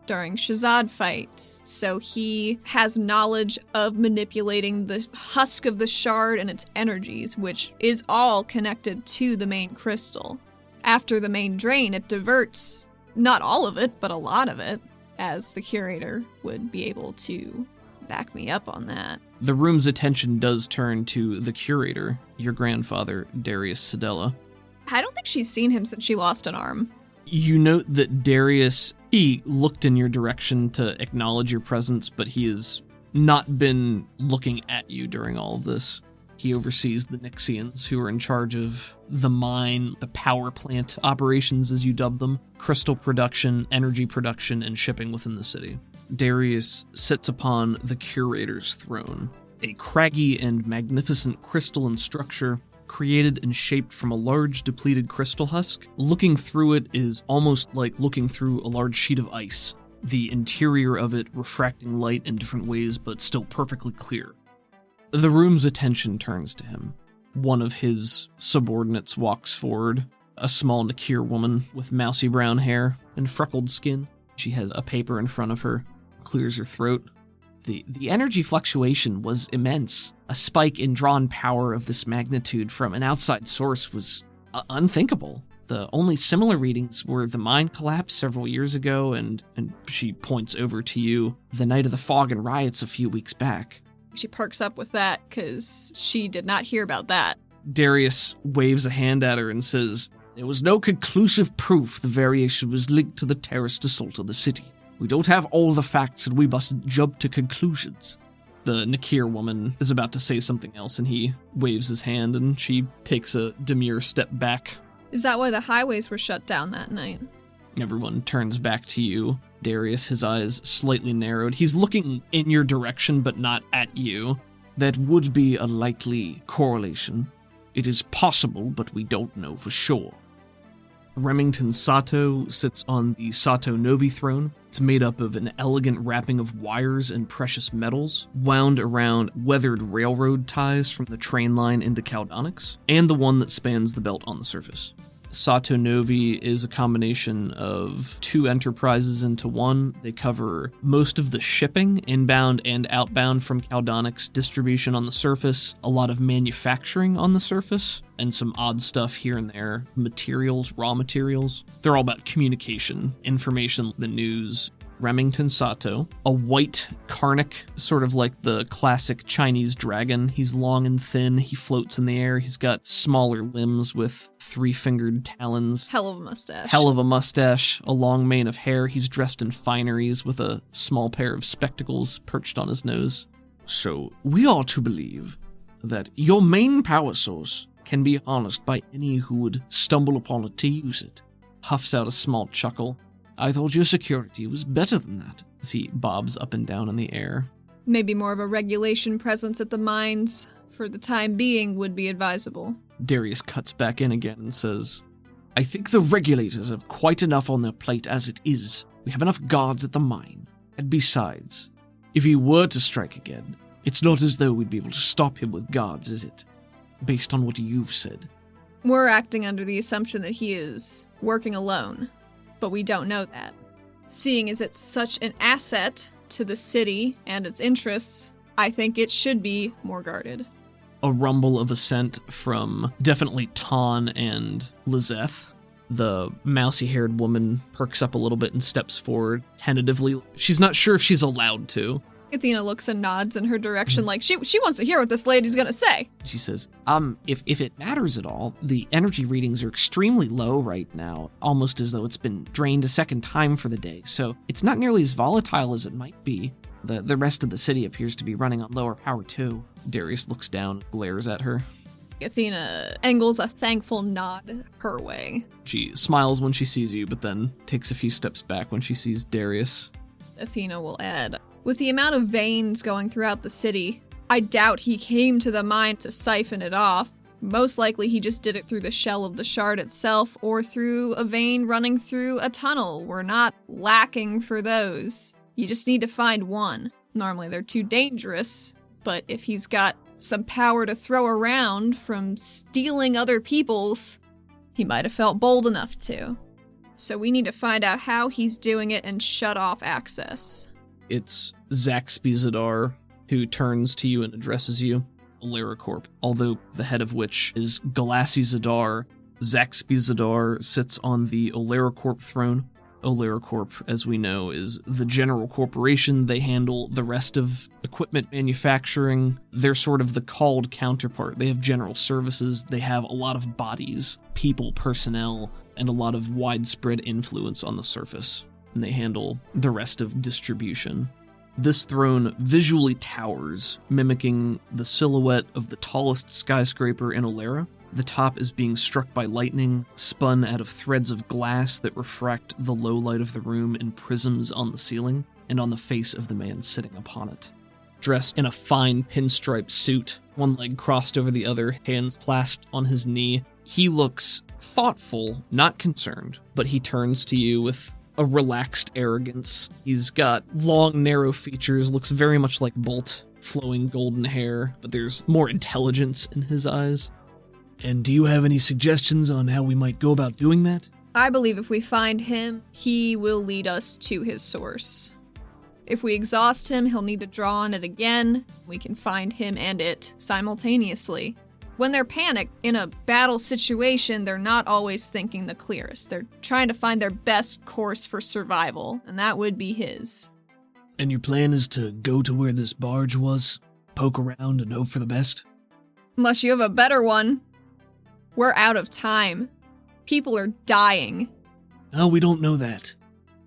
during Shazad fights, so he has knowledge of manipulating the husk of the Shard and its energies, which is all connected to the main crystal. After the main drain, it diverts, not all of it, but a lot of it, as the Curator would be able to back me up on that. The room's attention does turn to the Curator, your grandfather, Darius Sedella. I don't think she's seen him since she lost an arm. You note that Darius, he looked in your direction to acknowledge your presence, but he has not been looking at you during all of this. He oversees the Nixians, who are in charge of the mine, the power plant operations, as you dub them, crystal production, energy production, and shipping within the city. Darius sits upon the Curator's throne, a craggy and magnificent crystalline structure created and shaped from a large depleted crystal husk. Looking through it is almost like looking through a large sheet of ice, the interior of it refracting light in different ways but still perfectly clear. The room's attention turns to him. One of his subordinates walks forward, a small Nakir woman with mousy brown hair and freckled skin. She has a paper in front of her, clears her throat. The energy fluctuation was immense. A spike in drawn power of this magnitude from an outside source was unthinkable. The only similar readings were the mine collapse several years ago, and she points over to you, the night of the fog and riots a few weeks back. She perks up with that because she did not hear about that. Darius waves a hand at her and says, There was no conclusive proof the variation was linked to the terrorist assault on the city. We don't have all the facts and we mustn't jump to conclusions. The Nakir woman is about to say something else, and he waves his hand, and she takes a demure step back. Is that why the highways were shut down that night? Everyone turns back to you. Darius, his eyes slightly narrowed. He's looking in your direction, but not at you. That would be a likely correlation. It is possible, but we don't know for sure. Remington Sato sits on the Sato Novi throne. It's made up of an elegant wrapping of wires and precious metals, wound around weathered railroad ties from the train line into Caldonix, and the one that spans the belt on the surface. Sato Novi is a combination of two enterprises into one. They cover most of the shipping, inbound and outbound from Caldonix, distribution on the surface, a lot of manufacturing on the surface, and some odd stuff here and there, materials, raw materials. They're all about communication, information, the news. Remington Sato, a white Karnak, sort of like the classic Chinese dragon. He's long and thin, he floats in the air, he's got smaller limbs with three-fingered talons. Hell of a mustache. Hell of a mustache, a long mane of hair. He's dressed in fineries with a small pair of spectacles perched on his nose. So, we are to believe that your main power source can be harnessed by any who would stumble upon it to use it. Huffs out a small chuckle. I thought your security was better than that. As he bobs up and down in the air. Maybe more of a regulation presence at the mines for the time being would be advisable. Darius cuts back in again and says, I think the regulators have quite enough on their plate as it is. We have enough guards at the mine. And besides, if he were to strike again, it's not as though we'd be able to stop him with guards, is it? Based on what you've said. We're acting under the assumption that he is working alone, but we don't know that. Seeing as it's such an asset to the city and its interests, I think it should be more guarded. A rumble of assent from definitely Ton and Lizeth. The mousy-haired woman perks up a little bit and steps forward tentatively. She's not sure if she's allowed to. Athena looks and nods in her direction like she wants to hear what this lady's gonna say. She says, if it matters at all, the energy readings are extremely low right now, almost as though it's been drained a second time for the day, so it's not nearly as volatile as it might be. The rest of the city appears to be running on lower power too. Darius looks down, glares at her. Athena angles a thankful nod her way. She smiles when she sees you, but then takes a few steps back when she sees Darius. Athena will add, with the amount of veins going throughout the city, I doubt he came to the mine to siphon it off. Most likely he just did it through the shell of the shard itself or through a vein running through a tunnel. We're not lacking for those. You just need to find one. Normally they're too dangerous, but if he's got some power to throw around from stealing other people's, he might have felt bold enough to. So we need to find out how he's doing it and shut off access. It's Zaxby Zadar, who turns to you and addresses you, AleraCorp, although the head of which is Galassi Zadar. Zaxby Zadar sits on the AleraCorp throne. AleraCorp, as we know, is the general corporation. They handle the rest of equipment manufacturing. They're sort of the called counterpart. They have general services. They have a lot of bodies, people, personnel, and a lot of widespread influence on the surface. And they handle the rest of distribution. This throne visually towers, mimicking the silhouette of the tallest skyscraper in Olera. The top is being struck by lightning, spun out of threads of glass that refract the low light of the room in prisms on the ceiling and on the face of the man sitting upon it. Dressed in a fine pinstripe suit, one leg crossed over the other, hands clasped on his knee. He looks thoughtful, not concerned, but he turns to you with a relaxed arrogance. He's got long, narrow features, looks very much like Bolt, flowing golden hair, but there's more intelligence in his eyes. And do you have any suggestions on how we might go about doing that? I believe if we find him, he will lead us to his source. If we exhaust him, he'll need to draw on it again. We can find him and it simultaneously. When they're panicked in a battle situation, they're not always thinking the clearest. They're trying to find their best course for survival, and that would be his. And your plan is to go to where this barge was, poke around, and hope for the best? Unless you have a better one. We're out of time. People are dying. No, we don't know that.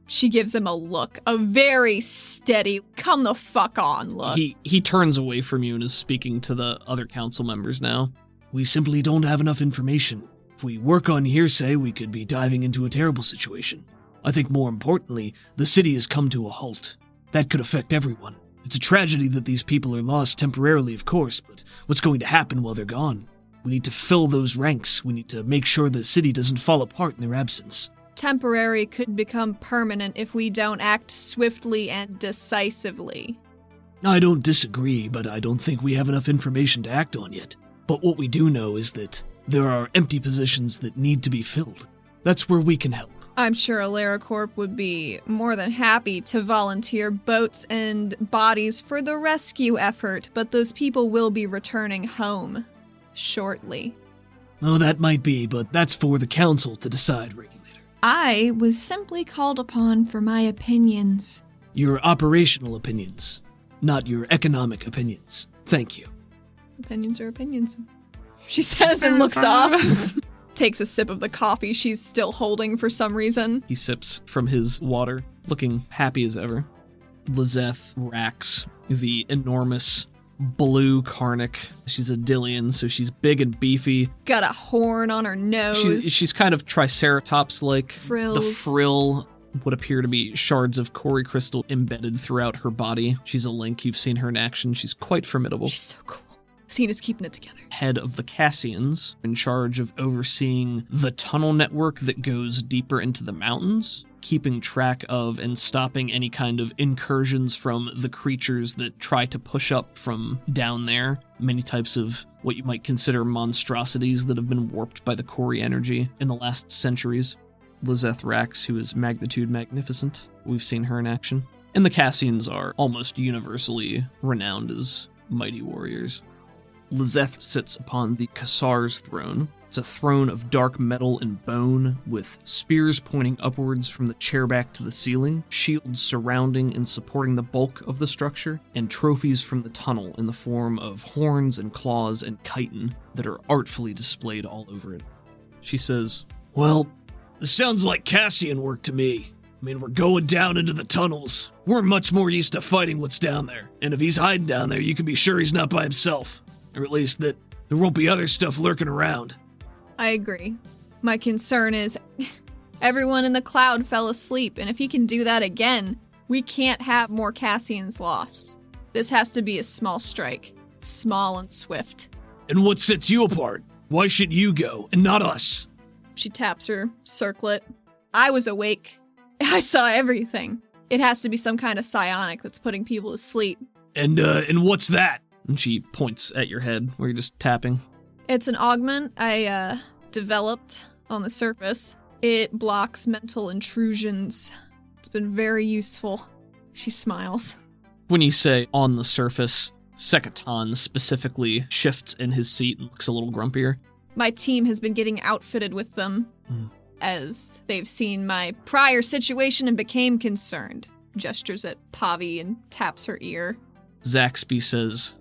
She gives him a look, a very steady, come the fuck on look. He turns away from you and is speaking to the other council members now. We simply don't have enough information. If we work on hearsay, we could be diving into a terrible situation. I think more importantly, the city has come to a halt. That could affect everyone. It's a tragedy that these people are lost temporarily, of course, but what's going to happen while they're gone? We need to fill those ranks. We need to make sure the city doesn't fall apart in their absence. Temporary could become permanent if we don't act swiftly and decisively. I don't disagree, but I don't think we have enough information to act on yet. But what we do know is that there are empty positions that need to be filled. That's where we can help. I'm sure AleraCorp would be more than happy to volunteer boats and bodies for the rescue effort, but those people will be returning home shortly. Oh, that might be, but that's for the council to decide, Regulator. I was simply called upon for my opinions. Your operational opinions, not your economic opinions. Thank you. Opinions are opinions, she says and looks off. Takes a sip of the coffee she's still holding for some reason. He sips from his water, looking happy as ever. Lizeth Rax, the enormous blue Karnak. She's a Dillian, so she's big and beefy. Got a horn on her nose. She's kind of Triceratops-like. Frills. The frill would appear to be shards of Cori crystal embedded throughout her body. She's a Link. You've seen her in action. She's quite formidable. She's so cool. Athena's keeping it together. Head of the Cassians, in charge of overseeing the tunnel network that goes deeper into the mountains, keeping track of and stopping any kind of incursions from the creatures that try to push up from down there. Many types of what you might consider monstrosities that have been warped by the Cori energy in the last centuries. Lizeth Rax, who is magnitude magnificent. We've seen her in action. And the Cassians are almost universally renowned as mighty warriors. Lizeth sits upon the Kassar's throne. It's a throne of dark metal and bone, with spears pointing upwards from the chairback to the ceiling, shields surrounding and supporting the bulk of the structure, and trophies from the tunnel in the form of horns and claws and chitin that are artfully displayed all over it. She says, Well, this sounds like Cassian work to me. I mean, we're going down into the tunnels. We're much more used to fighting what's down there. And if he's hiding down there, you can be sure he's not by himself. Or at least that there won't be other stuff lurking around. I agree. My concern is everyone in the cloud fell asleep, and if he can do that again, we can't have more Cassians lost. This has to be a small strike. Small and swift. And what sets you apart? Why should you go, and not us? She taps her circlet. I was awake. I saw everything. It has to be some kind of psionic that's putting people to sleep. And what's that? and she points at your head where you're just tapping. It's an augment I developed on the surface. It blocks mental intrusions. It's been very useful. She smiles. When you say on the surface, Sekatan specifically shifts in his seat and looks a little grumpier. My team has been getting outfitted with them as they've seen my prior situation and became concerned. Gestures at Pavi and taps her ear. Zaxby says,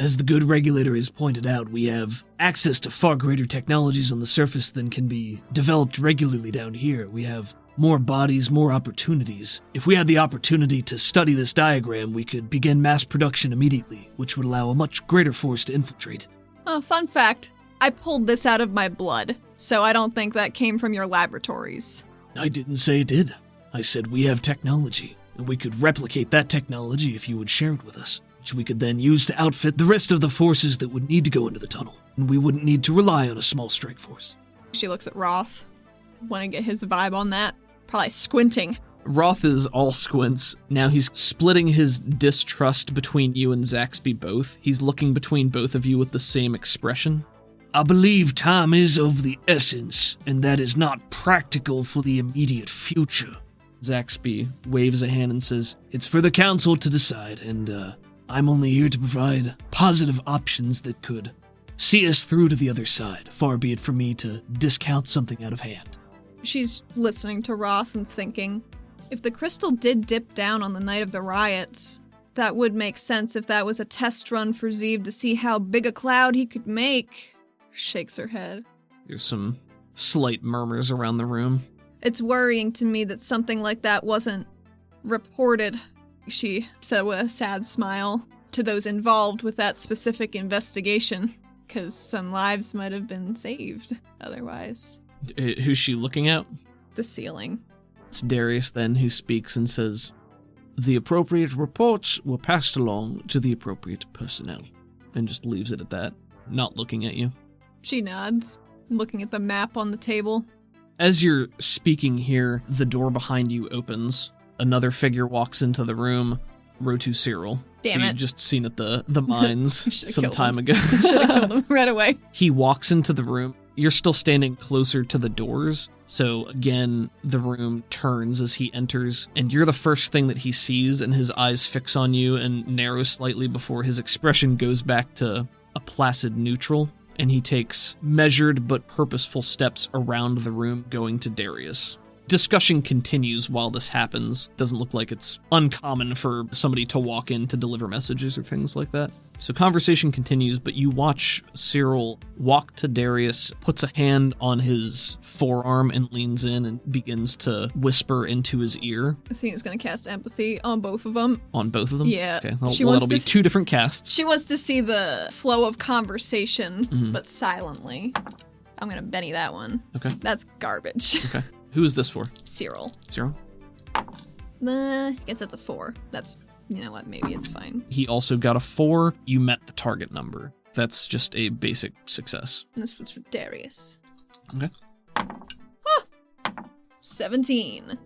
as the good regulator has pointed out, we have access to far greater technologies on the surface than can be developed regularly down here. We have more bodies, more opportunities. If we had the opportunity to study this diagram, we could begin mass production immediately, which would allow a much greater force to infiltrate. Oh, fun fact. I pulled this out of my blood, so I don't think that came from your laboratories. I didn't say it did. I said we have technology, and we could replicate that technology if you would share it with us. which we could then use to outfit the rest of the forces that would need to go into the tunnel, and we wouldn't need to rely on a small strike force. She looks at Roth. Want to get his vibe on that? Probably squinting. Roth is all squints. Now he's splitting his distrust between you and Zaxby both. He's looking between both of you with the same expression. I believe time is of the essence, and that is not practical for the immediate future. Zaxby waves a hand and says, It's for the council to decide, and I'm only here to provide positive options that could see us through to the other side. Far be it from me to discount something out of hand. She's listening to Roth and thinking, if the crystal did dip down on the night of the riots, that would make sense if that was a test run for Zeev to see how big a cloud he could make. Shakes her head. There's some slight murmurs around the room. It's worrying to me that something like that wasn't reported, she said with a sad smile, to those involved with that specific investigation, because some lives might have been saved otherwise. Who's she looking at? The ceiling. It's Darius then who speaks and says, The appropriate reports were passed along to the appropriate personnel. and just leaves it at that, not looking at you. She nods, looking at the map on the table. As you're speaking here, the door behind you opens. Another figure walks into the room, Rotu Cyril. Damn it. You'd just seen at the mines some time ago. Should have killed him right away. He walks into the room. You're still standing closer to the doors, so again, the room turns as he enters, and you're the first thing that he sees, and his eyes fix on you and narrow slightly before his expression goes back to a placid neutral, and he takes measured but purposeful steps around the room, going to Darius. Discussion continues while this happens. Doesn't look like it's uncommon for somebody to walk in to deliver messages or things like that. So conversation continues, but you watch Cyril walk to Darius, puts a hand on his forearm and leans in and begins to whisper into his ear. Athena's gonna cast empathy on both of them. On both of them? Yeah. Okay, that'll be two different casts. She wants to see the flow of conversation, but silently. I'm gonna Benny that one. Okay. That's garbage. Okay. Who is this for? Cyril. Cyril? I guess that's a 4. That's, you know what, maybe it's fine. He also got a 4. You met the target number. That's just a basic success. And this one's for Darius. Okay. 17.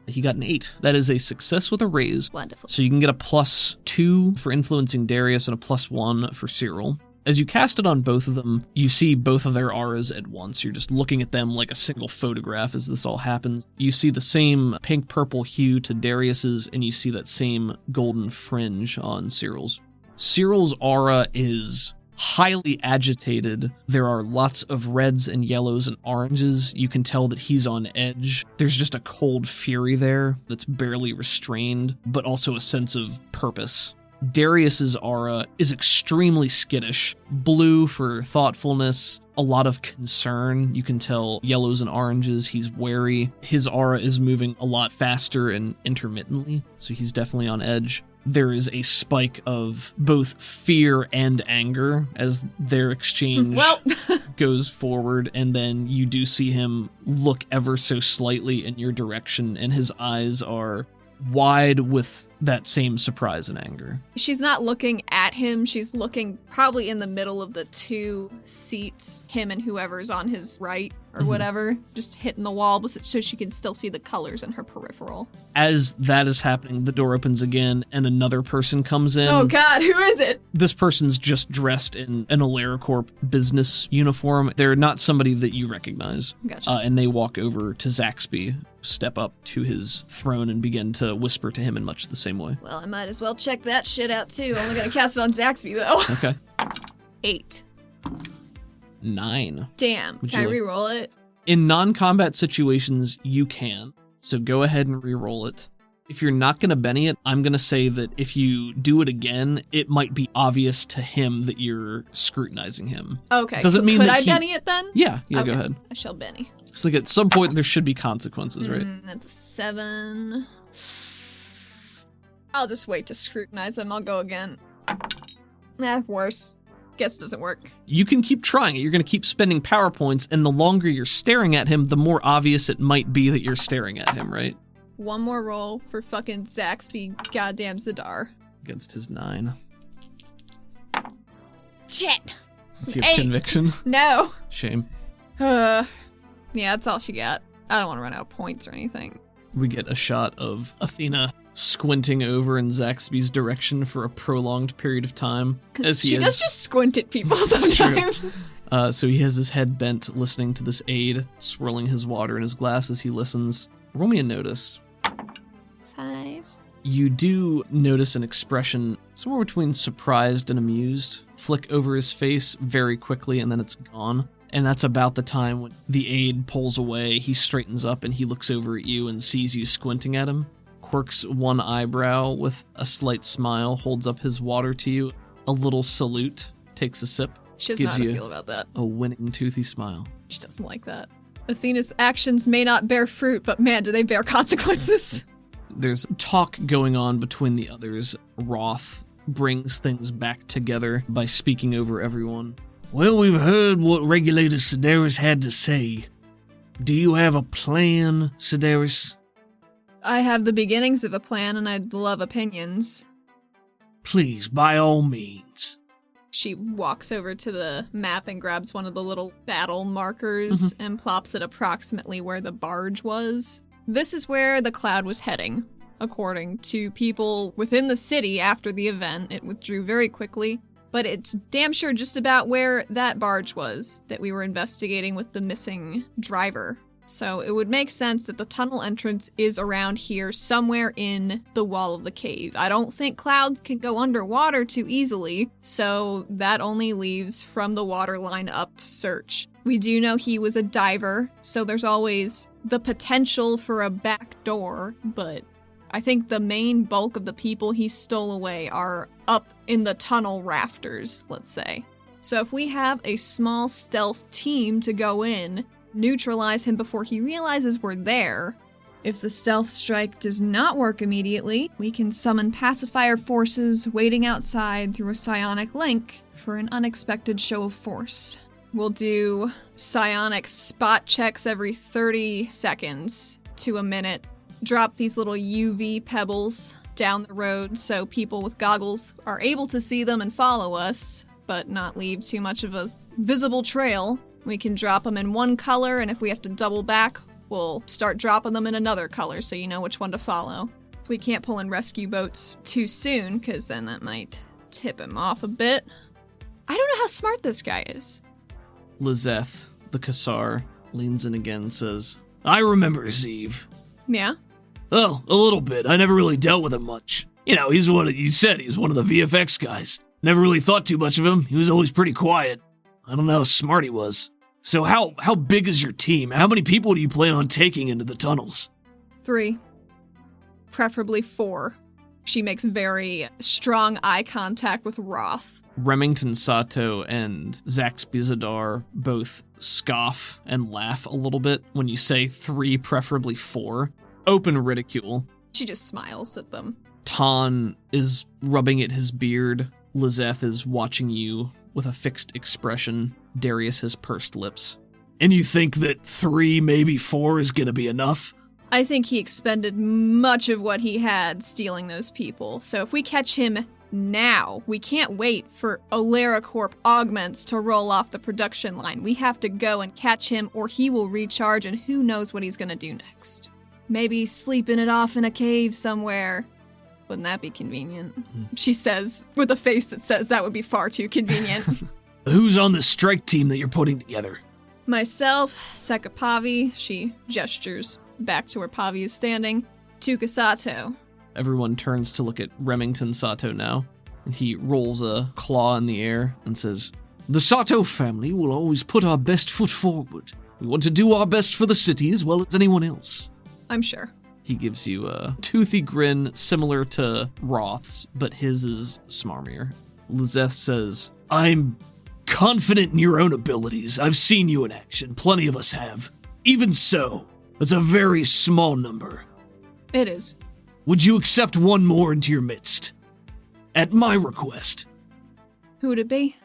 He got an 8. That is a success with a raise. Wonderful. So you can get a +2 for influencing Darius and a +1 for Cyril. As you cast it on both of them, you see both of their auras at once. You're just looking at them like a single photograph as this all happens. You see the same pink-purple hue to Darius's, and you see that same golden fringe on Cyril's. Cyril's aura is highly agitated. There are lots of reds and yellows and oranges. You can tell that he's on edge. There's just a cold fury there that's barely restrained, but also a sense of purpose. Darius's aura is extremely skittish. Blue for thoughtfulness, a lot of concern. You can tell yellows and oranges, he's wary. His aura is moving a lot faster and intermittently, so he's definitely on edge. There is a spike of both fear and anger as their exchange goes forward, and then you do see him look ever so slightly in your direction, and his eyes are wide with that same surprise and anger. She's not looking at him. She's looking probably in the middle of the two seats, him and whoever's on his right or whatever, just hitting the wall so she can still see the colors in her peripheral. As that is happening, the door opens again and another person comes in. Oh God, who is it? This person's just dressed in an AleraCorp business uniform. They're not somebody that you recognize. Gotcha. And they walk over to Zaxby, step up to his throne and begin to whisper to him in much the same way. Well, I might as well check that shit out too. I'm only gonna cast it on Zaxby though. Okay. 8. 9. Damn. Can I re-roll it? In non-combat situations, you can. So go ahead and re-roll it. If you're not going to Benny it, I'm going to say that if you do it again, it might be obvious to him that you're scrutinizing him. Okay. Doesn't mean could that I Benny it then? Yeah, okay. Go ahead. I shall Benny. It's like at some point there should be consequences, right? That's a 7. I'll just wait to scrutinize him. I'll go again. Worse. Guess it doesn't work. You can keep trying it. You're going to keep spending power points, and the longer you're staring at him, the more obvious it might be that you're staring at him, right? One more roll for fucking Zaxby goddamn Zadar. Against his 9. Shit. Do you have 8. conviction? No. Shame. Yeah, that's all she got. I don't want to run out of points or anything. We get a shot of Athena squinting over in Zaxby's direction for a prolonged period of time. As he She does just squint at people sometimes. So he has his head bent, listening to this aide, swirling his water in his glass as he listens. Roll me a notice. 5. You do notice an expression somewhere between surprised and amused flick over his face very quickly, and then it's gone. And that's about the time when the aide pulls away, he straightens up, and he looks over at you and sees you squinting at him, quirks one eyebrow with a slight smile, holds up his water to you, a little salute, takes a sip, She doesn't know gives how to you feel about that. a winning, toothy smile. She doesn't like that. Athena's actions may not bear fruit, but man, do they bear consequences. There's talk going on between the others. Roth brings things back together by speaking over everyone. Well, we've heard what Regulator Sedaris had to say. Do you have a plan, Sedaris? I have the beginnings of a plan, and I'd love opinions. Please, by all means. She walks over to the map and grabs one of the little battle markers and plops it approximately where the barge was. This is where the cloud was heading. According to people within the city after the event, it withdrew very quickly, but it's damn sure just about where that barge was that we were investigating with the missing driver. So it would make sense that the tunnel entrance is around here somewhere in the wall of the cave. I don't think clouds can go underwater too easily, so that only leaves from the water line up to search. We do know he was a diver, so there's always the potential for a back door, but I think the main bulk of the people he stole away are up in the tunnel rafters, let's say. So if we have a small stealth team to go in, neutralize him before he realizes we're there. If the stealth strike does not work immediately, we can summon pacifier forces waiting outside through a psionic link for an unexpected show of force. We'll do psionic spot checks every 30 seconds to a minute. Drop these little UV pebbles down the road so people with goggles are able to see them and follow us, but not leave too much of a visible trail. We can drop them in one color, and if we have to double back, we'll start dropping them in another color so you know which one to follow. We can't pull in rescue boats too soon, because then that might tip him off a bit. I don't know how smart this guy is. Lizeth, the Kassar, leans in again and says, I remember Zeev. Yeah? Oh, a little bit. I never really dealt with him much. You know, he's one of the VFX guys. Never really thought too much of him. He was always pretty quiet. I don't know how smart he was. So how big is your team? How many people do you plan on taking into the tunnels? 3. Preferably 4. She makes very strong eye contact with Roth. Remington Sato and Zaxby Zadar both scoff and laugh a little bit when you say 3, preferably 4. Open ridicule. She just smiles at them. Tan is rubbing at his beard. Lizeth is watching you with a fixed expression. Darius has pursed lips. And you think that 3, maybe 4 is gonna be enough? I think he expended much of what he had stealing those people. So if we catch him now, we can't wait for AleraCorp augments to roll off the production line. We have to go and catch him or he will recharge and who knows what he's gonna do next. Maybe sleeping it off in a cave somewhere. Wouldn't that be convenient? She says, with a face that says that would be far too convenient. Who's on the strike team that you're putting together? Myself, Seka Pavi, she gestures back to where Pavi is standing, Tuka Sato. Everyone turns to look at Remington Sato now, and he rolls a claw in the air and says, The Sato family will always put our best foot forward. We want to do our best for the city as well as anyone else. I'm sure. He gives you a toothy grin similar to Roth's, but his is smarmier. Lizeth says, I'm confident in your own abilities. I've seen you in action. Plenty of us have. Even so, that's a very small number. It is. Would you accept one more into your midst? At my request. Who would it be?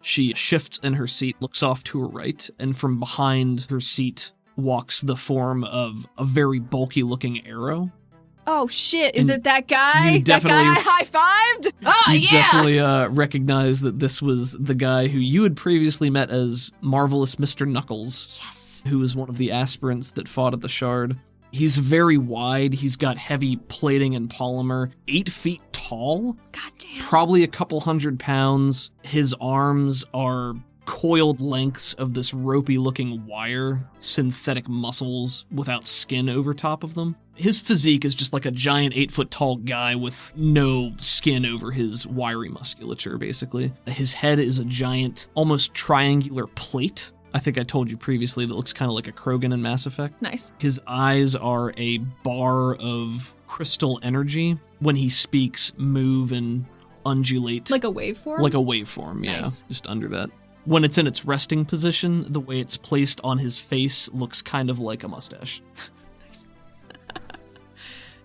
She shifts in her seat, looks off to her right, and from behind her seat walks the form of a very bulky-looking arrow. Oh shit, is And it that guy? you That guy I high-fived? Oh You yeah! definitely recognize that this was the guy who you had previously met as Marvelous Mr. Knuckles. Yes. Who was one of the aspirants that fought at the Shard. He's very wide, he's got heavy plating and polymer, 8 feet tall, Goddamn. probably a couple 100 pounds. His arms are coiled lengths of this ropey-looking wire, synthetic muscles without skin over top of them. His physique is just like a giant 8-foot-tall guy with no skin over his wiry musculature, basically. His head is a giant, almost triangular plate. I think I told you previously that looks kind of like a Krogan in Mass Effect. Nice. His eyes are a bar of crystal energy. When he speaks, move and undulate. Like a waveform? Like a waveform, yeah. Nice. Just under that. When it's in its resting position, the way it's placed on his face looks kind of like a mustache. Nice.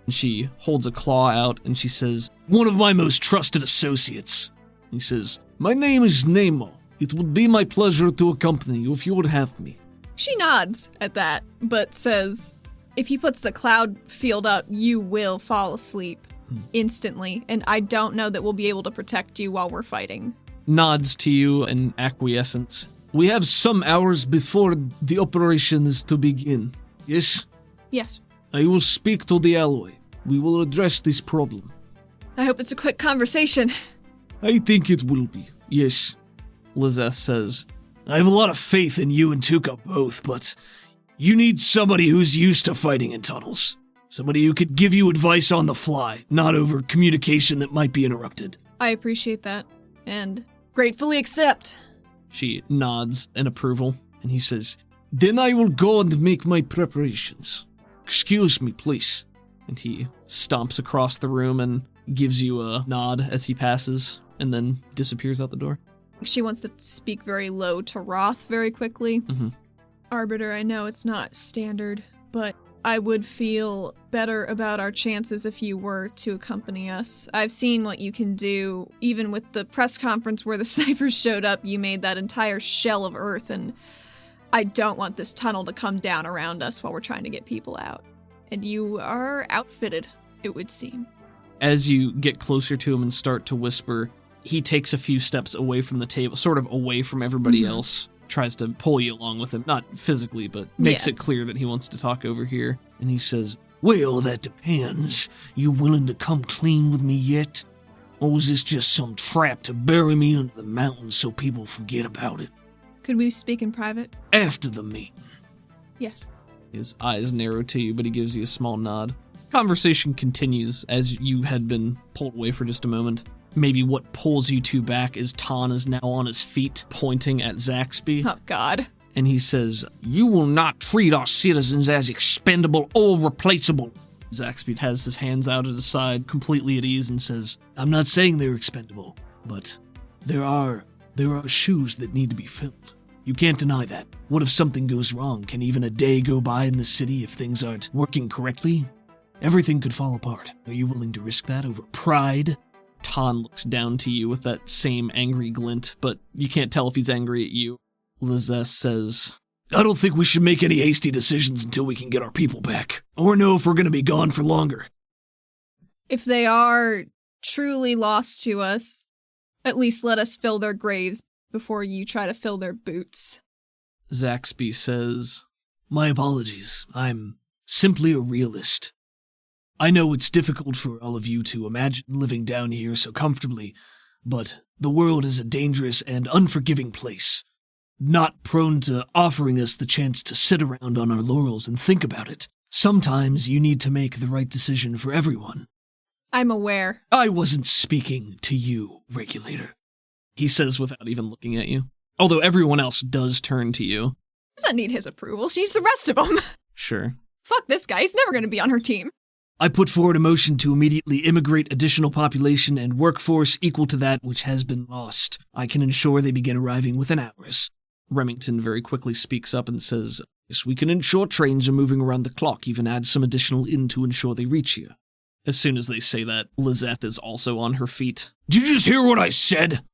And she holds a claw out and she says, "One of my most trusted associates." He says, "My name is Nemo. It would be my pleasure to accompany you if you would have me." She nods at that, but says, if he puts the cloud field up, you will fall asleep instantly, and I don't know that we'll be able to protect you while we're fighting. Nods to you in acquiescence. We have some hours before the operation is to begin. Yes? Yes. I will speak to the alloy. We will address this problem. I hope it's a quick conversation. I think it will be. Yes. Lizeth says, I have a lot of faith in you and Tuka both, but you need somebody who's used to fighting in tunnels. Somebody who could give you advice on the fly, not over communication that might be interrupted. I appreciate that, and gratefully accept. She nods in approval, And he says, Then I will go and make my preparations. Excuse me, please. and he stomps across the room and gives you a nod as he passes, and then disappears out the door. She wants to speak very low to Roth very quickly. Mm-hmm. Arbiter, I know it's not standard, but I would feel better about our chances if you were to accompany us. I've seen what you can do. Even with the press conference where the snipers showed up, you made that entire shell of Earth, and I don't want this tunnel to come down around us while we're trying to get people out. And you are outfitted, it would seem. As you get closer to him and start to whisper, he takes a few steps away from the table, sort of away from everybody else, tries to pull you along with him, not physically, but makes it clear that he wants to talk over here. And he says, Well, that depends. You willing to come clean with me yet? Or was this just some trap to bury me under the mountain so people forget about it? Could we speak in private? After the meeting. Yes. His eyes narrow to you, but he gives you a small nod. Conversation continues as you had been pulled away for just a moment. Maybe what pulls you two back is Tan is now on his feet, pointing at Zaxby. Oh, God. And he says, You will not treat our citizens as expendable or replaceable. Zaxby has his hands out at his side, completely at ease, and says, I'm not saying they're expendable, but there are shoes that need to be filled. You can't deny that. What if something goes wrong? Can even a day go by in the city if things aren't working correctly? Everything could fall apart. Are you willing to risk that over pride? Tan looks down to you with that same angry glint, but you can't tell if he's angry at you. Lizeth says, I don't think we should make any hasty decisions until we can get our people back, or know if we're going to be gone for longer. If they are truly lost to us, at least let us fill their graves before you try to fill their boots. Zaxby says, My apologies. I'm simply a realist. I know it's difficult for all of you to imagine living down here so comfortably, but the world is a dangerous and unforgiving place, not prone to offering us the chance to sit around on our laurels and think about it. Sometimes you need to make the right decision for everyone. I'm aware. I wasn't speaking to you, Regulator. He says without even looking at you. Although everyone else does turn to you. Doesn't need his approval. She needs the rest of them. Sure. Fuck this guy. He's never going to be on her team. I put forward a motion to immediately immigrate additional population and workforce equal to that which has been lost. I can ensure they begin arriving within hours. Remington very quickly speaks up and says, Yes, we can ensure trains are moving around the clock, even add some additional in to ensure they reach you. As soon as they say that, Lizeth is also on her feet. Did you just hear what I said?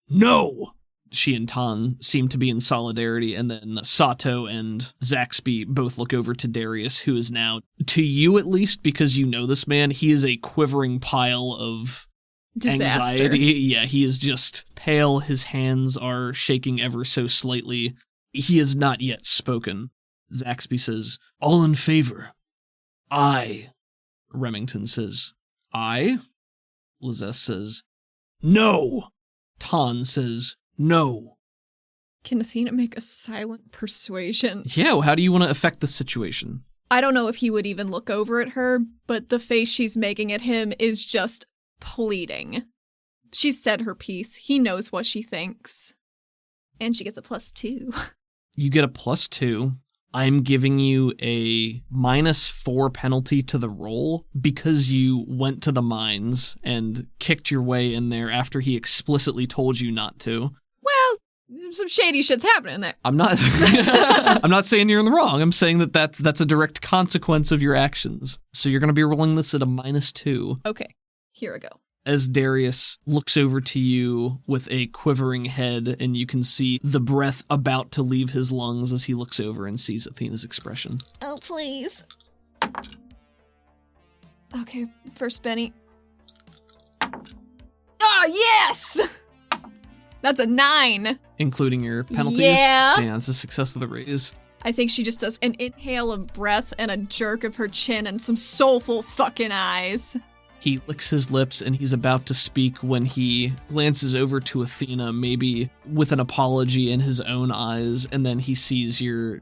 No! She and Tan seem to be in solidarity, and then Sato and Zaxby both look over to Darius, who is now, to you at least, because you know this man, he is a quivering pile of Disaster. anxiety. Yeah, he is just pale. His hands are shaking ever so slightly. He has not yet spoken. Zaxby says, "All in favor?" "Aye." Remington says, "Aye." Lizeth says, "No." Tan says, "No." Can Athena make a silent persuasion? Yeah, well, how do you want to affect the situation? I don't know if he would even look over at her, but the face she's making at him is just pleading. She's said her piece. He knows what she thinks. And she gets a +2. You get a +2. I'm giving you a -4 penalty to the roll because you went to the mines and kicked your way in there after he explicitly told you not to. Well, some shady shit's happening there. I'm not I'm not saying you're in the wrong. I'm saying that that's a direct consequence of your actions. So you're going to be rolling this at a -2. Okay, here we go. As Darius looks over to you with a quivering head, and you can see the breath about to leave his lungs as he looks over and sees Athena's expression. Oh, please. Okay, first Benny. Ah, yes! That's a 9. Including your penalties? Yeah. Damn, that's a success with a raise. I think she just does an inhale of breath and a jerk of her chin and some soulful fucking eyes. He licks his lips and he's about to speak when he glances over to Athena, maybe with an apology in his own eyes, and then he sees your...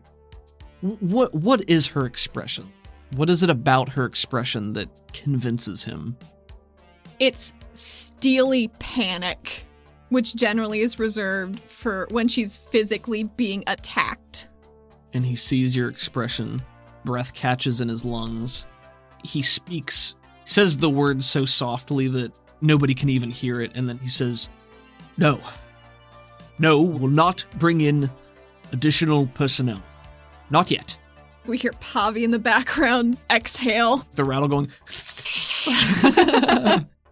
What is her expression? What is it about her expression that convinces him? It's steely panic, which generally is reserved for when she's physically being attacked. And he sees your expression. Breath catches in his lungs. He speaks... says the words so softly that nobody can even hear it, and then he says, "No. No, will not bring in additional personnel. Not yet." We hear Pavi in the background exhale. The rattle going...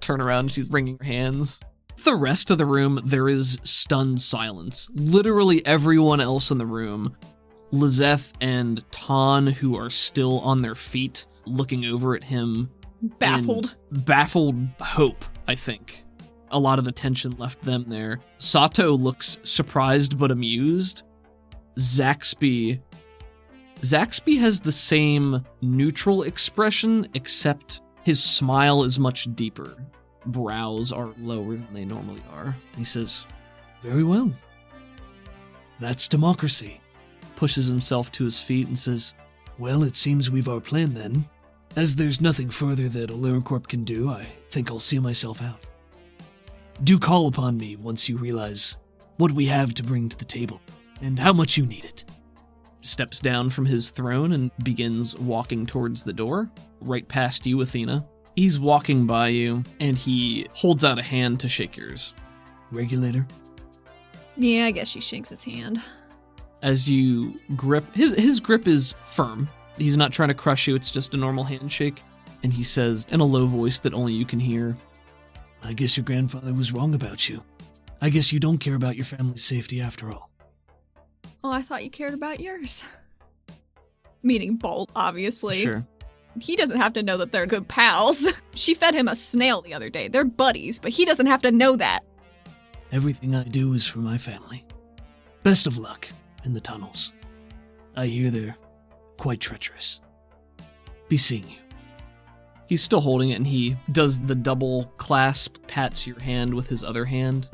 Turn around, she's wringing her hands. The rest of the room, there is stunned silence. Literally everyone else in the room, Lizeth and Tan, who are still on their feet, looking over at him, Baffled. Baffled hope, I think. A lot of the tension left them there. Sato looks surprised but amused. Zaxby has the same neutral expression, except his smile is much deeper. Brows are lower than they normally are. He says, "Very well. That's democracy." Pushes himself to his feet and says, "Well, it seems we've our plan then. As there's nothing further that AleraCorp can do, I think I'll see myself out. Do call upon me once you realize what we have to bring to the table, and how much you need it." Steps down from his throne and begins walking towards the door, right past you, Athena. He's walking by you, and he holds out a hand to shake yours. "Regulator?" Yeah, I guess she shakes his hand. As you grip, his grip is firm. He's not trying to crush you, it's just a normal handshake. And he says, in a low voice that only you can hear, "I guess your grandfather was wrong about you. I guess you don't care about your family's safety after all." Oh, I thought you cared about yours. Meaning Bolt, obviously. Sure. He doesn't have to know that they're good pals. She fed him a snail the other day. They're buddies, but he doesn't have to know that. "Everything I do is for my family. Best of luck in the tunnels. I hear they're quite treacherous. Be seeing you." He's still holding it, and he does the double clasp, pats your hand with his other hand,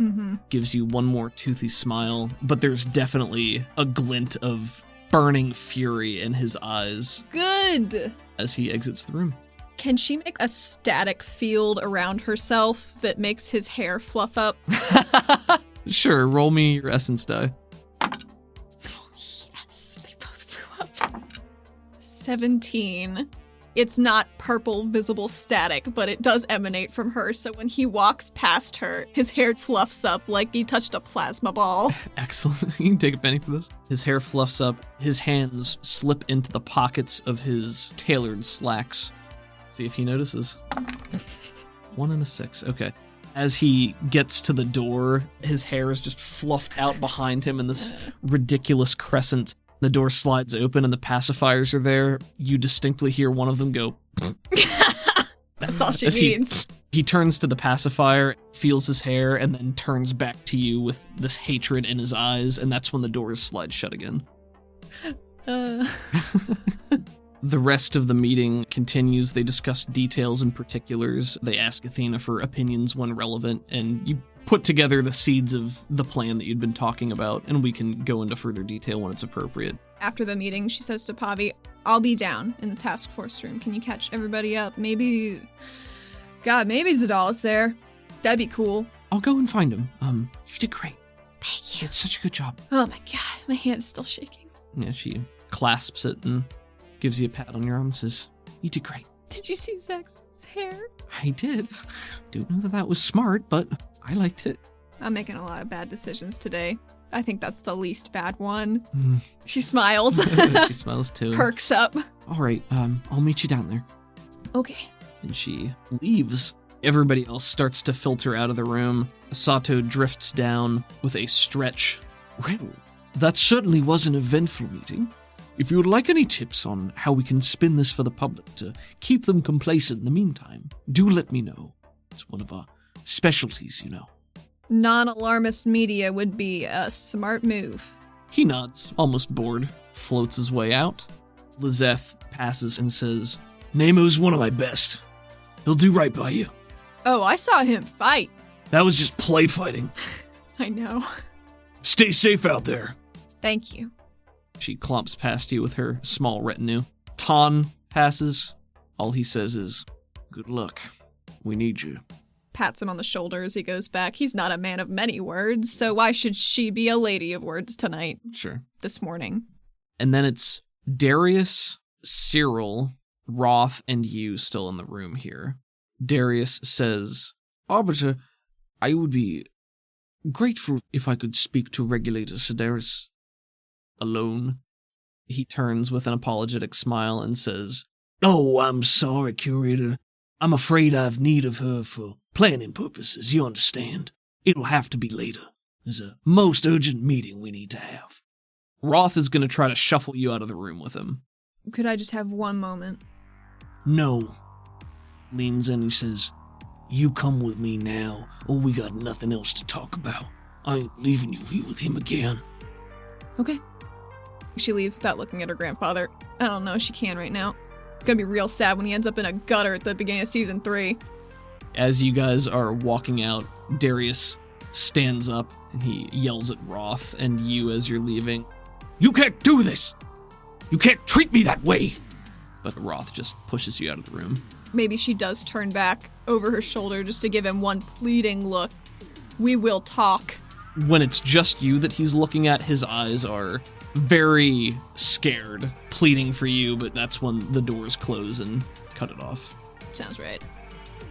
gives you one more toothy smile, but there's definitely a glint of burning fury in his eyes Good. as he exits the room. Can she make a static field around herself that makes his hair fluff up? Sure, roll me your essence die. Yes, they both flew up. 17. It's not purple visible static, but it does emanate from her, so when he walks past her, his hair fluffs up like he touched a plasma ball. Excellent. You can take a penny for this. His hair fluffs up. His hands slip into the pockets of his tailored slacks. See if he notices. 1 and a 6. Okay. As he gets to the door, his hair is just fluffed out behind him in this ridiculous crescent. The door slides open and the pacifiers are there. You distinctly hear one of them go... That's all she needs. He turns to the pacifier, feels his hair, and then turns back to you with this hatred in his eyes, and that's when the doors slide shut again. The rest of the meeting continues. They discuss details and particulars. They ask Athena for opinions when relevant, and you put together the seeds of the plan that you'd been talking about, and we can go into further detail when it's appropriate. After the meeting, she says to Pavi, I'll be down in the task force room. Can you catch everybody up? Maybe Zadal's there. That'd be cool. I'll go and find him. You did great. Thank You you. did such a good job. Oh my god, my hand is still shaking. Yeah, she clasps it and gives you a pat on your arm and says, You did great. Did you see Zach's hair? I did. Don't know that was smart, but I liked it. I'm making a lot of bad decisions today. I think that's the least bad one. Mm. She smiles. She smiles too. Perks up. All right, I'll meet you down there. Okay. And she leaves. Everybody else starts to filter out of the room. Sato drifts down with a stretch. Well, that certainly was an eventful meeting. If you would like any tips on how we can spin this for the public to keep them complacent in the meantime, do let me know. It's one of our specialties, you know. Non-alarmist media would be a smart move. He nods, almost bored, floats his way out. Lizeth passes and says, Nemo's one of my best. He'll do right by you. Oh, I saw him fight. That was just play fighting. I know. Stay safe out there. Thank you. She clomps past you with her small retinue. Ton passes. All he says is, Good luck. We need you. Pats him on the shoulder as he goes back. He's not a man of many words, so why should she be a lady of words tonight? Sure. This morning. And then it's Darius, Cyril, Roth, and you still in the room here. Darius says, Arbiter, I would be grateful if I could speak to Regulator Sedaris alone. He turns with an apologetic smile and says, Oh, I'm sorry, Curator. I'm afraid I've need of her for planning purposes, you understand. It'll have to be later. There's a most urgent meeting we need to have. Roth is going to try to shuffle you out of the room with him. Could I just have one moment? No. Leans in and says, You come with me now, or we got nothing else to talk about. I ain't leaving you here with him again. Okay. She leaves without looking at her grandfather. I don't know, she can right now. Gonna be real sad when he ends up in a gutter at the beginning of season 3. As you guys are walking out, Darius stands up and he yells at Roth and you as you're leaving. You can't do this! You can't treat me that way! But Roth just pushes you out of the room. Maybe she does turn back over her shoulder just to give him one pleading look. We will talk. When it's just you that he's looking at, his eyes are very scared, pleading for you, but that's when the doors close and cut it off. Sounds right.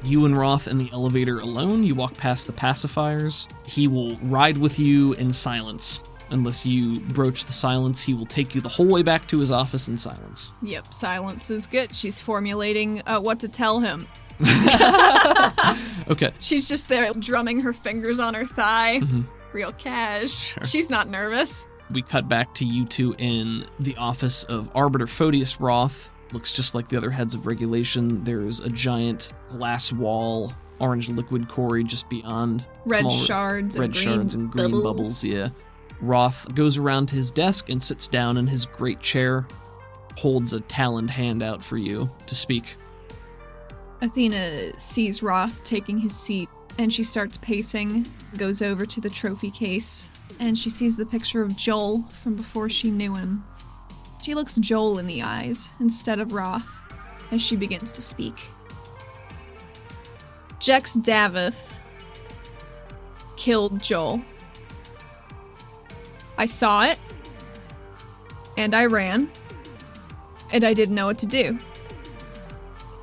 You and Roth in the elevator alone, you walk past the pacifiers. He will ride with you in silence. Unless you broach the silence, he will take you the whole way back to his office in silence. Yep, silence is good. She's formulating what to tell him. Okay. She's just there drumming her fingers on her thigh. Mm-hmm. Real cash. Sure. She's not nervous. We cut back to you two in the office of Arbiter Photius Roth. Looks just like the other heads of regulation. There's a giant glass wall, orange liquid quarry just beyond. Red Small shards red and green shards and green bubbles, yeah. Roth goes around to his desk and sits down in his great chair, holds a taloned hand out for you to speak. Athena sees Roth taking his seat, and she starts pacing, goes over to the trophy case, and she sees the picture of Joel from before she knew him. She looks Joel in the eyes instead of Roth as she begins to speak. Jex Davith killed Joel. I saw it, and I ran, and I didn't know what to do.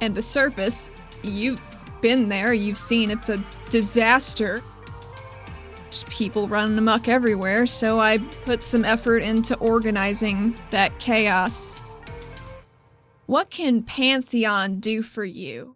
And the surface, you've been there, you've seen, it's a disaster. Just people running amok everywhere, so I put some effort into organizing that chaos. What can Pantheon do for you?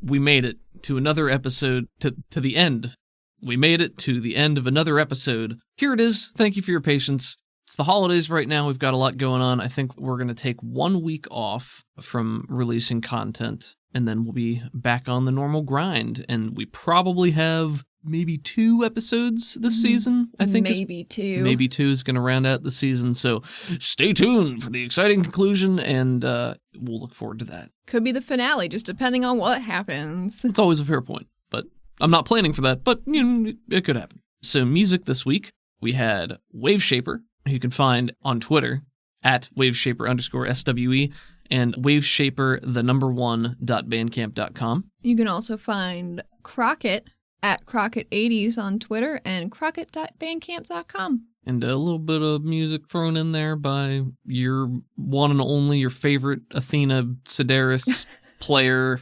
we made it to another episode, to the end. We made it to the end of another episode. Here it is. Thank you for your patience. It's the holidays right now. We've got a lot going on. I think we're going to take 1 week off from releasing content, and then we'll be back on the normal grind. And we probably have maybe 2 episodes this season, I think. Maybe 2. Maybe 2 is going to round out the season. So stay tuned for the exciting conclusion, and we'll look forward to that. Could be the finale, just depending on what happens. It's always a fair point, but I'm not planning for that, but it could happen. So music this week, we had Waveshaper, who you can find on Twitter at Waveshaper_SWE, and Waveshaper1.bandcamp.com. You can also find Crockett at Crockett80s on Twitter and Crockett.bandcamp.com. And a little bit of music thrown in there by your one and only, your favorite Athena Sedaris player,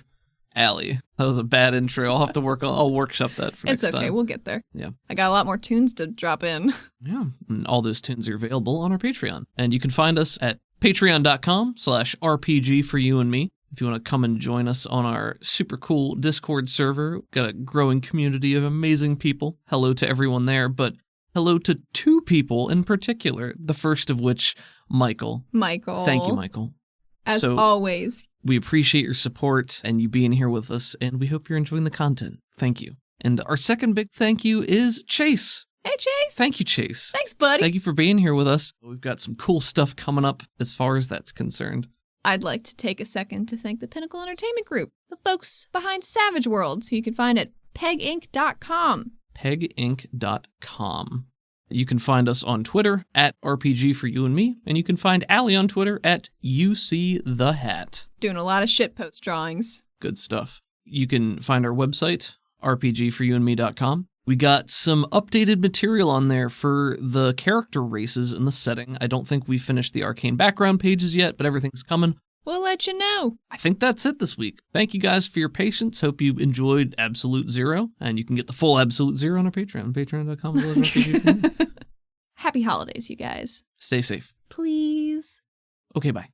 Allie. That was a bad intro. I'll workshop that for next time. It's okay, we'll get there. Yeah. I got a lot more tunes to drop in. Yeah, and all those tunes are available on our Patreon. And you can find us at patreon.com/RPG for you and me. If you want to come and join us on our super cool Discord server, got a growing community of amazing people. Hello to everyone there, but hello to 2 people in particular, the first of which, Michael. Michael. Thank you, Michael. As always. We appreciate your support and you being here with us, and we hope you're enjoying the content. Thank you. And our second big thank you is Chase. Hey, Chase. Thank you, Chase. Thanks, buddy. Thank you for being here with us. We've got some cool stuff coming up as far as that's concerned. I'd like to take a second to thank the Pinnacle Entertainment Group, the folks behind Savage Worlds, who you can find at peginc.com. Peginc.com. You can find us on Twitter at RPG for you and me, and you can find Allie on Twitter at UCTheHat. Doing a lot of shitpost drawings. Good stuff. You can find our website, rpgforyouandme.com. We got some updated material on there for the character races in the setting. I don't think we finished the arcane background pages yet, but everything's coming. We'll let you know. I think that's it this week. Thank you guys for your patience. Hope you enjoyed Absolute Zero, and you can get the full Absolute Zero on our Patreon, patreon.com. Happy holidays, you guys. Stay safe. Please. Okay, bye.